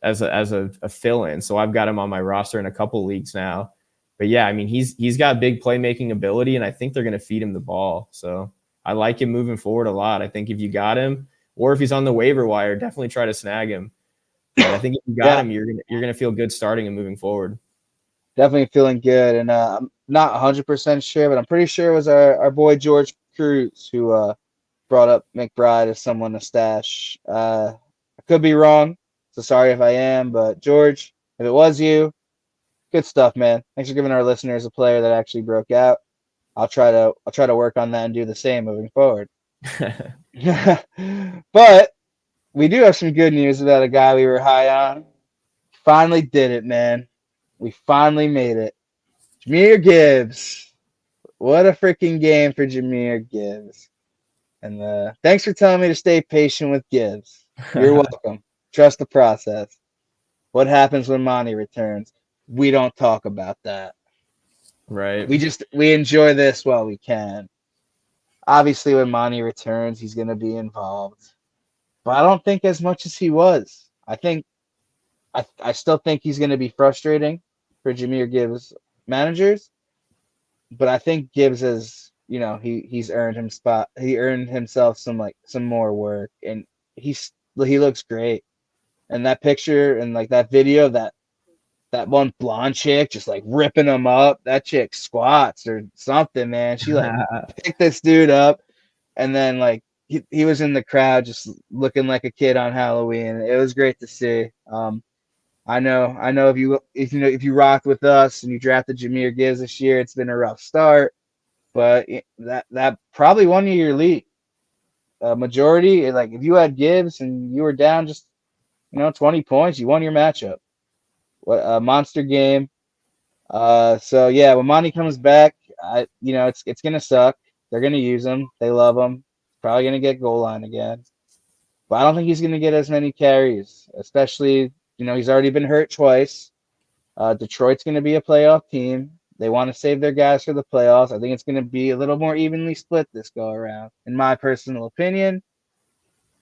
as a fill-in. So I've got him on my roster in a couple leagues now. But yeah, I mean, he's got big playmaking ability, and I think they're going to feed him the ball. So I like him moving forward a lot. I think if you got him, or if he's on the waiver wire, definitely try to snag him. But I think if you got him, you're gonna feel good starting and moving forward. Definitely feeling good, and I'm not 100% sure, but I'm pretty sure it was our boy George Cruz who brought up McBride as someone to stash. I could be wrong, so sorry if I am, but George, if it was you, good stuff, man. Thanks for giving our listeners a player that actually broke out. I'll try to work on that and do the same moving forward. But we do have some good news about a guy we were high on. Finally did it, man. We finally made it. Jahmyr Gibbs. What a freaking game for Jahmyr Gibbs. And thanks for telling me to stay patient with Gibbs. You're welcome. Trust the process. What happens when Monty returns? We don't talk about that. Right. We enjoy this while we can. Obviously, when Monty returns, he's going to be involved. But I don't think as much as he was. I still think he's going to be frustrating for Jahmyr Gibbs managers, but I think Gibbs has, he's earned himself some more work, and he looks great. And that picture and like that video, that one blonde chick just like ripping him up, that chick squats or something, man. She like picked this dude up, and then like he was in the crowd just looking like a kid on Halloween. It was great to see. I know if you rocked with us and you drafted Jahmyr Gibbs this year, it's been a rough start, but that probably won you your league. Majority, like if you had Gibbs and you were down just 20 points, you won your matchup. What a monster game. So yeah, when Monty comes back, it's gonna suck. They're gonna use him. They love him. Probably gonna get goal line again, but I don't think he's gonna get as many carries, especially. He's already been hurt twice. Detroit's going to be a playoff team. They want to save their guys for the playoffs. I think it's going to be a little more evenly split this go around, in my personal opinion.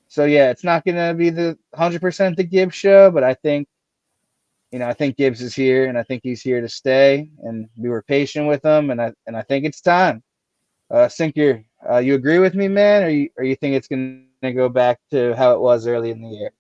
So yeah, it's not going to be the 100% the Gibbs show, but I think Gibbs is here, and I think he's here to stay. And we were patient with him, and I think it's time. Sinker, you agree with me, man, or you think it's going to go back to how it was early in the year?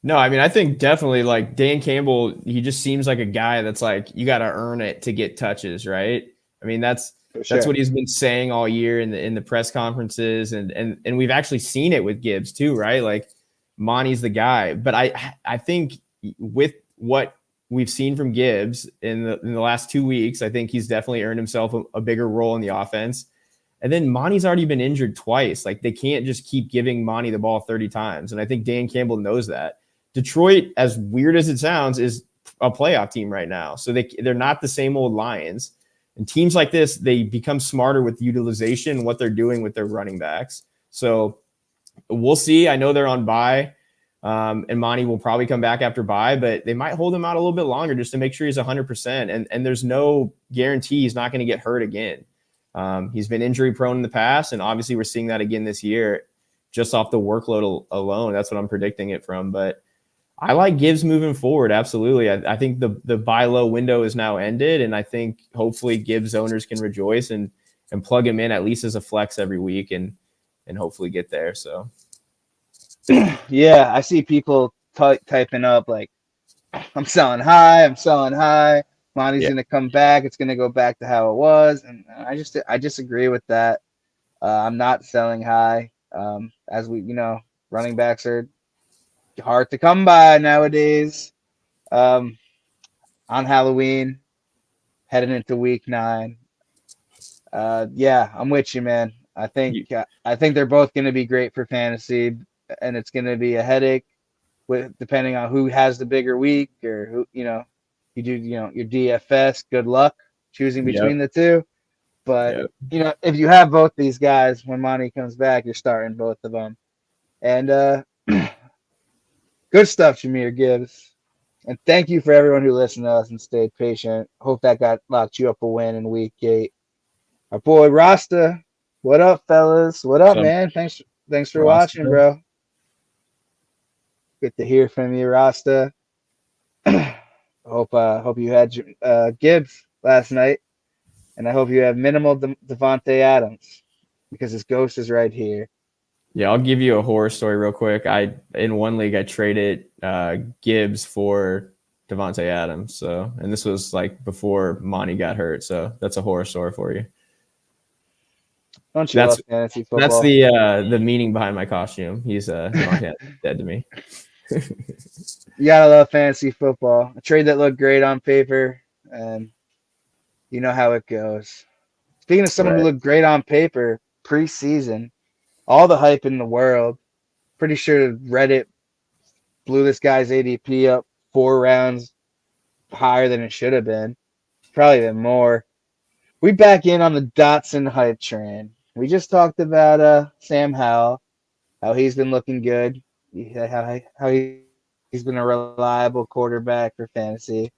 No, I mean, I think definitely like Dan Campbell, he just seems like a guy that's like, you got to earn it to get touches, right? I mean, that's what he's been saying all year in the press conferences. And we've actually seen it with Gibbs too, right? Like Monty's the guy. But I think with what we've seen from Gibbs in the last 2 weeks, I think he's definitely earned himself a bigger role in the offense. And then Monty's already been injured twice. Like they can't just keep giving Monty the ball 30 times. And I think Dan Campbell knows that. Detroit, as weird as it sounds, is a playoff team right now. So they're not the same old Lions. And teams like this, they become smarter with utilization and what they're doing with their running backs. So we'll see. I know they're on bye, and Monty will probably come back after bye, but they might hold him out a little bit longer just to make sure he's 100%. And there's no guarantee he's not going to get hurt again. He's been injury prone in the past, and obviously we're seeing that again this year just off the workload alone. That's what I'm predicting it from. But I like Gibbs moving forward. Absolutely. I think the buy low window is now ended, and I think hopefully Gibbs owners can rejoice and and plug him in at least as a flex every week and hopefully get there. So Yeah, I see people typing up like, I'm selling high. I'm selling high. Monty's Yeah. gonna come back. It's gonna go back to how it was, and I disagree with that. I'm not selling high. As we, running backs are hard to come by nowadays. On Halloween, heading into week 9. Yeah, I'm with you, man. I think they're both going to be great for fantasy, and it's going to be a headache with depending on who has the bigger week or who you do your DFS. Good luck choosing between the two. But if you have both these guys when Monty comes back, you're starting both of them. And good stuff, Jameer Gibbs. And thank you for everyone who listened to us and stayed patient. Hope that got locked you up a win in week 8. Our boy Rasta, what up, fellas? What up, man? Thanks for watching, bro. Good to hear from you, Rasta. Hope you had Gibbs last night, and I hope you have minimal Devontae Adams because his ghost is right here. Yeah, I'll give you a horror story real quick. In one league I traded Gibbs for Devontae Adams. So, and this was like before Monty got hurt. So that's a horror story for you. Don't you love fantasy football? That's the meaning behind my costume. He's Devontae dead to me. You gotta love fantasy football. A trade that looked great on paper, and you know how it goes. Speaking of someone who looked great on paper preseason, all the hype in the world. Pretty sure Reddit blew this guy's ADP up 4 rounds higher than it should have been. Probably been more. We back in on the Dotson hype train. We just talked about Sam Howell, how he's been looking good, how he's been a reliable quarterback for fantasy.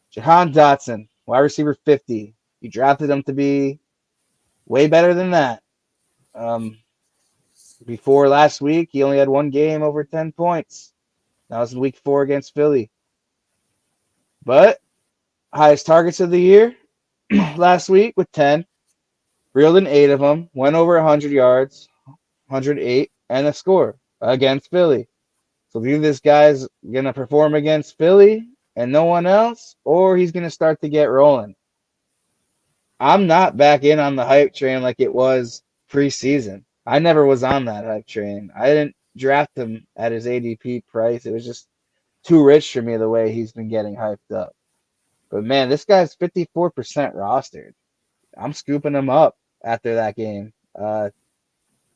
Jahan Dotson, wide receiver 50. You drafted him to be way better than that. Before last week, he only had 1 game over 10 points. That was in week 4 against Philly. But highest targets of the year last week with 10. Reeled in 8 of them. Went over 100 yards, 108, and a score against Philly. So either this guy's going to perform against Philly and no one else, or he's going to start to get rolling. I'm not back in on the hype train like it was preseason. I never was on that hype train. I didn't draft him at his ADP price. It was just too rich for me the way he's been getting hyped up. But man, this guy's 54% rostered. I'm scooping him up after that game.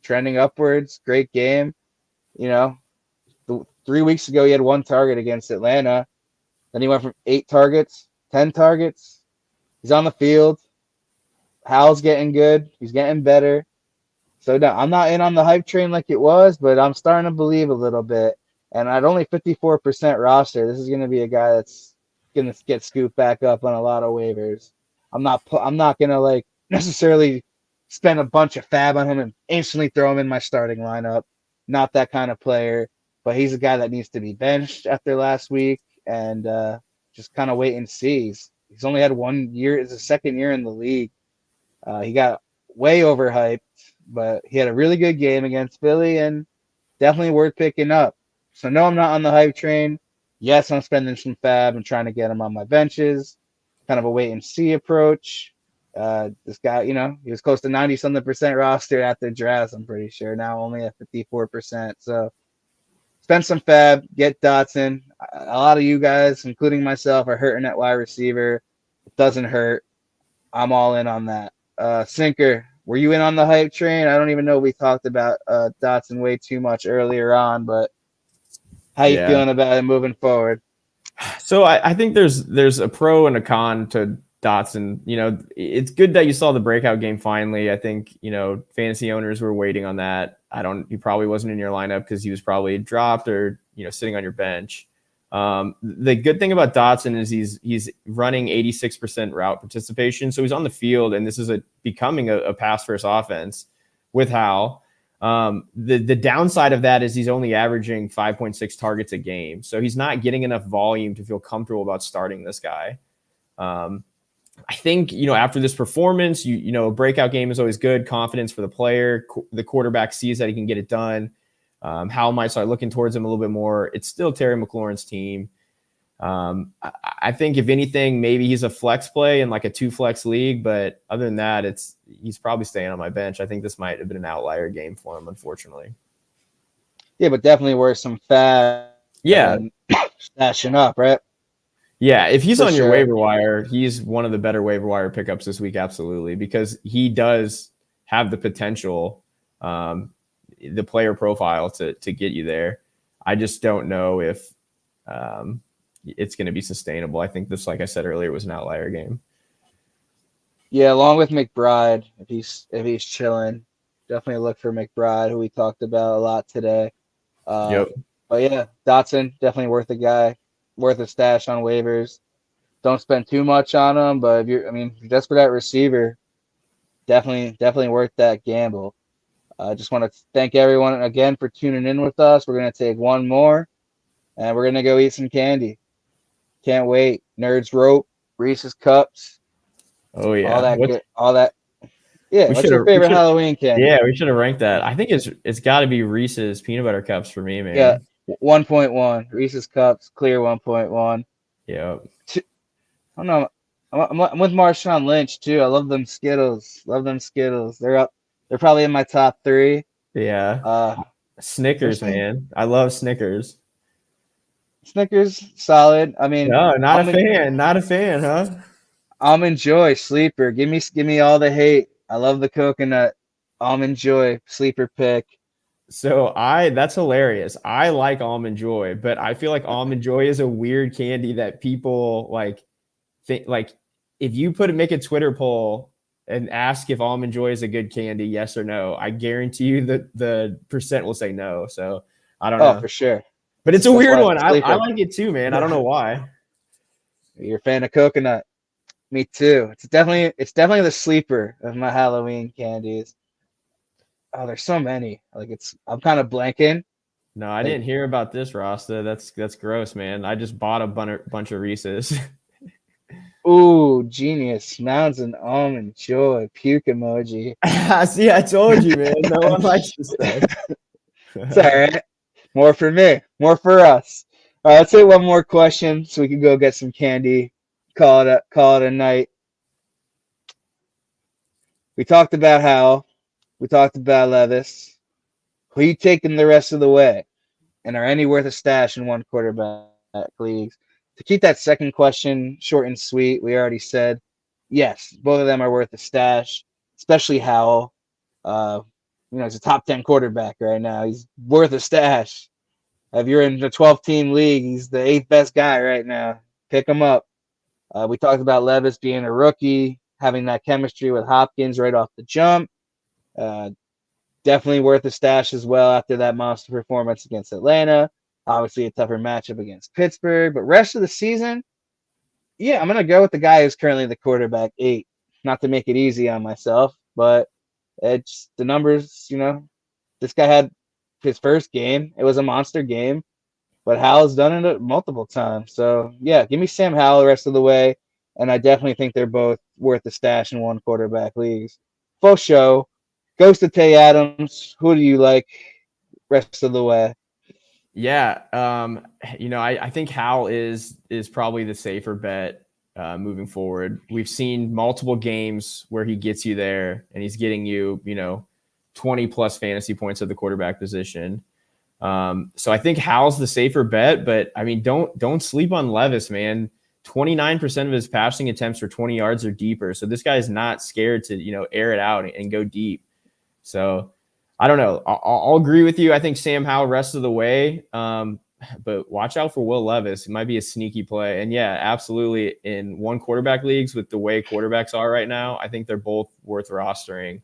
Trending upwards, great game. 3 weeks ago he had 1 target against Atlanta. Then he went from 8 targets, 10 targets. He's on the field. Howell's getting good. He's getting better. So no, I'm not in on the hype train like it was, but I'm starting to believe a little bit. And at only 54% roster, this is going to be a guy that's going to get scooped back up on a lot of waivers. I'm not going to like necessarily spend a bunch of fab on him and instantly throw him in my starting lineup. Not that kind of player, but he's a guy that needs to be benched after last week and just kind of wait and see. He's only had 1 year. It's his second year in the league. He got way overhyped, but he had a really good game against Philly and definitely worth picking up. So no, I'm not on the hype train. Yes, I'm spending some fab and trying to get him on my benches. Kind of a wait and see approach. This guy, he was close to 90-something% roster at the draft, I'm pretty sure. Now only at 54%. So spend some fab, get Dotson. A lot of you guys, including myself, are hurting at wide receiver. It doesn't hurt. I'm all in on that. Sinker, were you in on the hype train? I don't even know we talked about Dotson way too much earlier on, but how you feeling about it moving forward? So I think there's a pro and a con to Dotson. It's good that you saw the breakout game finally. I think, fantasy owners were waiting on that. He probably wasn't in your lineup because he was probably dropped or, sitting on your bench. The good thing about Dotson is he's running 86% route participation. So he's on the field, and this is becoming a pass first offense with Howell. The downside of that is he's only averaging 5.6 targets a game. So he's not getting enough volume to feel comfortable about starting this guy. I think, after this performance, a breakout game is always good. Confidence for the player. The quarterback sees that he can get it done. Howell might start looking towards him a little bit more. It's still Terry McLaurin's team. I think if anything, maybe he's a flex play in like a 2-flex league. But other than that, he's probably staying on my bench. I think this might have been an outlier game for him, unfortunately. Yeah, but definitely worth some fat. Yeah. Stashing up, right? Yeah, if he's For on your sure. waiver wire, he's one of the better waiver wire pickups this week, absolutely, because he does have the potential, the player profile to get you there. I just don't know if it's going to be sustainable. I think this, like I said earlier, was an outlier game. Yeah, along with McBride, if he's chilling, definitely look for McBride, who we talked about a lot today. Yep. But yeah, Dotson, definitely worth a guy, worth a stash on waivers. Don't spend too much on him, but if you're desperate at receiver, definitely worth that gamble. I just want to thank everyone again for tuning in with us. We're going to take one more, and we're going to go eat some candy. Can't wait. Nerds Rope, Reese's Cups. Oh, yeah. All that. Yeah, what's your favorite Halloween candy? Yeah, we should have ranked that. I think it's got to be Reese's Peanut Butter Cups for me, man. Yeah, 1.1. Reese's Cups, clear 1.1. Yeah. I don't know. I'm with Marshawn Lynch too. I love them Skittles. They're probably in my top 3. Yeah. Snickers, man. I love Snickers. Snickers, solid. I mean, no, not a fan, huh? Almond Joy, sleeper. Give me all the hate. I love the coconut. Almond Joy, sleeper pick. So that's hilarious. I like Almond Joy, but I feel like Almond Joy is a weird candy that people think if you make a Twitter poll and ask if Almond Joy is a good candy, yes or no, I guarantee you that the percent will say no. So I don't know. Oh, for sure. But it's a weird one. I like it too, man. I don't know why. You're a fan of coconut. Me too. It's definitely the sleeper of my Halloween candies. Oh, there's so many. I'm kind of blanking. No, I didn't hear about this, Rasta. That's gross, man. I just bought a bunch of Reese's. Ooh, genius. Mounds and Almond Joy. Puke emoji. See, I told you, man. No one likes this stuff. It's all right. More for me. More for us. All right, let's take one more question so we can go get some candy. Call it a night. We talked about Howell. We talked about Levis. Who are you taking the rest of the way? And are any worth a stash in one quarterback leagues? To keep that second question short and sweet, we already said yes, both of them are worth a stash, especially Howell. He's a top 10 quarterback right now. He's worth a stash. If you're in the 12-team league, he's the 8th best guy right now. Pick him up. We talked about Levis being a rookie, having that chemistry with Hopkins right off the jump. Definitely worth a stash as well after that monster performance against Atlanta. Obviously a tougher matchup against Pittsburgh. But rest of the season, yeah, I'm going to go with the guy who's currently the quarterback 8. Not to make it easy on myself, but it's the numbers, This guy had his first game. It was a monster game. But Howell's done it multiple times. So, yeah, give me Sam Howell the rest of the way. And I definitely think they're both worth a stash in one quarterback leagues. Full show. Goes to Tay Adams. Who do you like rest of the way? Yeah. I think Howell is probably the safer bet moving forward. We've seen multiple games where he gets you there and he's getting you, 20 plus fantasy points at the quarterback position. So I think Howell's the safer bet, but I mean, don't sleep on Levis, man. 29% of his passing attempts for 20 yards or deeper. So this guy is not scared to, air it out and go deep. So I don't know. I'll agree with you. I think Sam Howell rest of the way. But watch out for Will Levis. It might be a sneaky play. And yeah, absolutely. In one quarterback leagues with the way quarterbacks are right now, I think they're both worth rostering.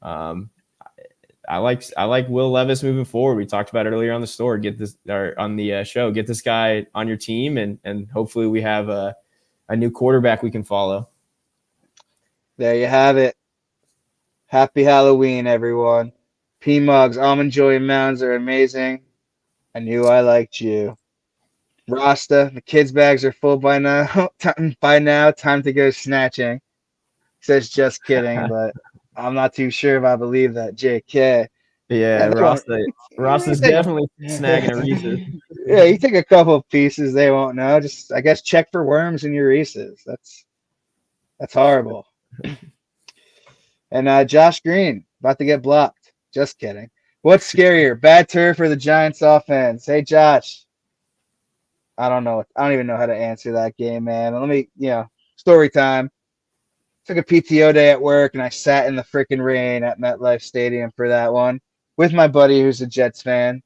I like Will Levis moving forward. We talked about it earlier on the store. Get this or on the show. Get this guy on your team, and hopefully we have a new quarterback we can follow. There you have it. Happy Halloween, everyone. P Mugs, Almond Joy, and Mounds are amazing. I knew I liked you. Rasta, the kids' bags are full by now. Time to go snatching. Says just kidding, but I'm not too sure if I believe that. JK. Yeah, Yeah, they won't. Ross is Take, definitely snagging a Reese's. yeah, you take a couple of pieces, they won't know. Just I guess check for worms in your Reese's. That's horrible. And Josh Green about to get blocked. Just kidding. What's scarier, bad turf or the Giants offense? Hey Josh, I don't know. I don't even know how to answer that game, man. Let me, story time. Took a PTO day at work and I sat in the freaking rain at MetLife Stadium for that one with my buddy who's a Jets fan.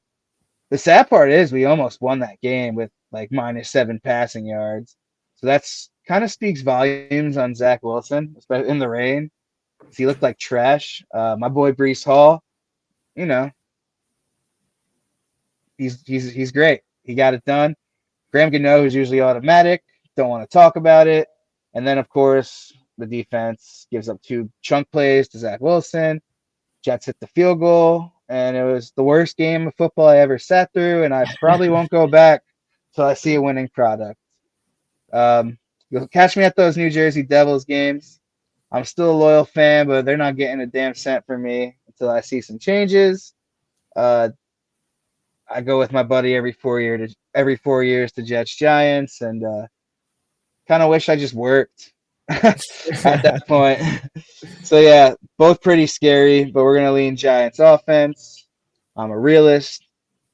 The sad part is we almost won that game with like -7 passing yards. So that's kind of speaks volumes on Zach Wilson, especially in the rain. He looked like trash. My boy Brees Hall, you know, he's great. He got it done. Graham Gano is usually automatic. Don't want to talk about it. And then of course the defense gives up 2 chunk plays to Zach Wilson. Jets hit the field goal, and it was the worst game of football I ever sat through, and I probably won't go back till I see a winning product. You'll catch me at those New Jersey Devils games. I'm still a loyal fan, but they're not getting a damn cent from me until I see some changes. I go with my buddy every 4 years to Jets Giants, and kind of wish I just worked at that point. So yeah, both pretty scary, but we're gonna lean Giants offense. I'm a realist.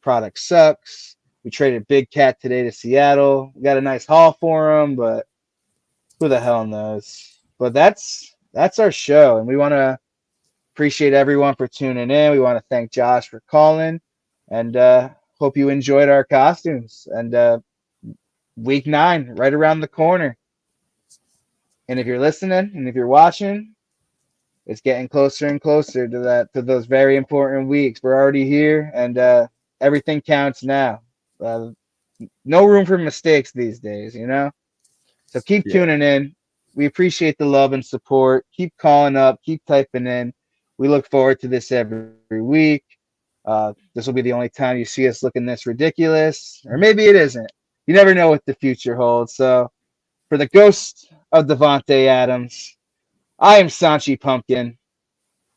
Product sucks. We traded Big Cat today to Seattle. We got a nice haul for him, but who the hell knows? But that's our show, and we want to appreciate everyone for tuning in. We want to thank Josh for calling, and hope you enjoyed our costumes. And week 9, right around the corner. And if you're listening and if you're watching, it's getting closer and closer to those very important weeks. We're already here, and everything counts now. No room for mistakes these days, So keep tuning in. We appreciate the love and support. Keep calling up. Keep typing in. We look forward to this every week. This will be the only time you see us looking this ridiculous, or maybe it isn't. You never know what the future holds. So, for the ghost of Devontae Adams, I am Sanchi Pumpkin.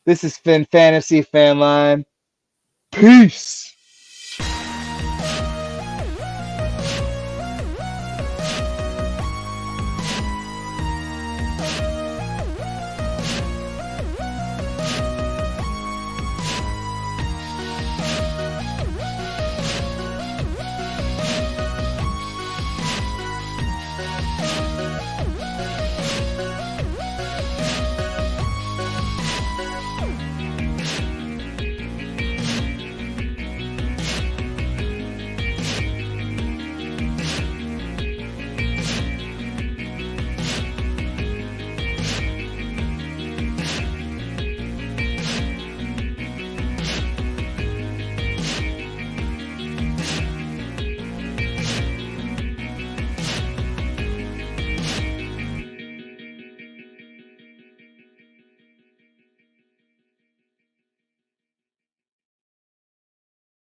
This is Fantasy Fanline. Peace.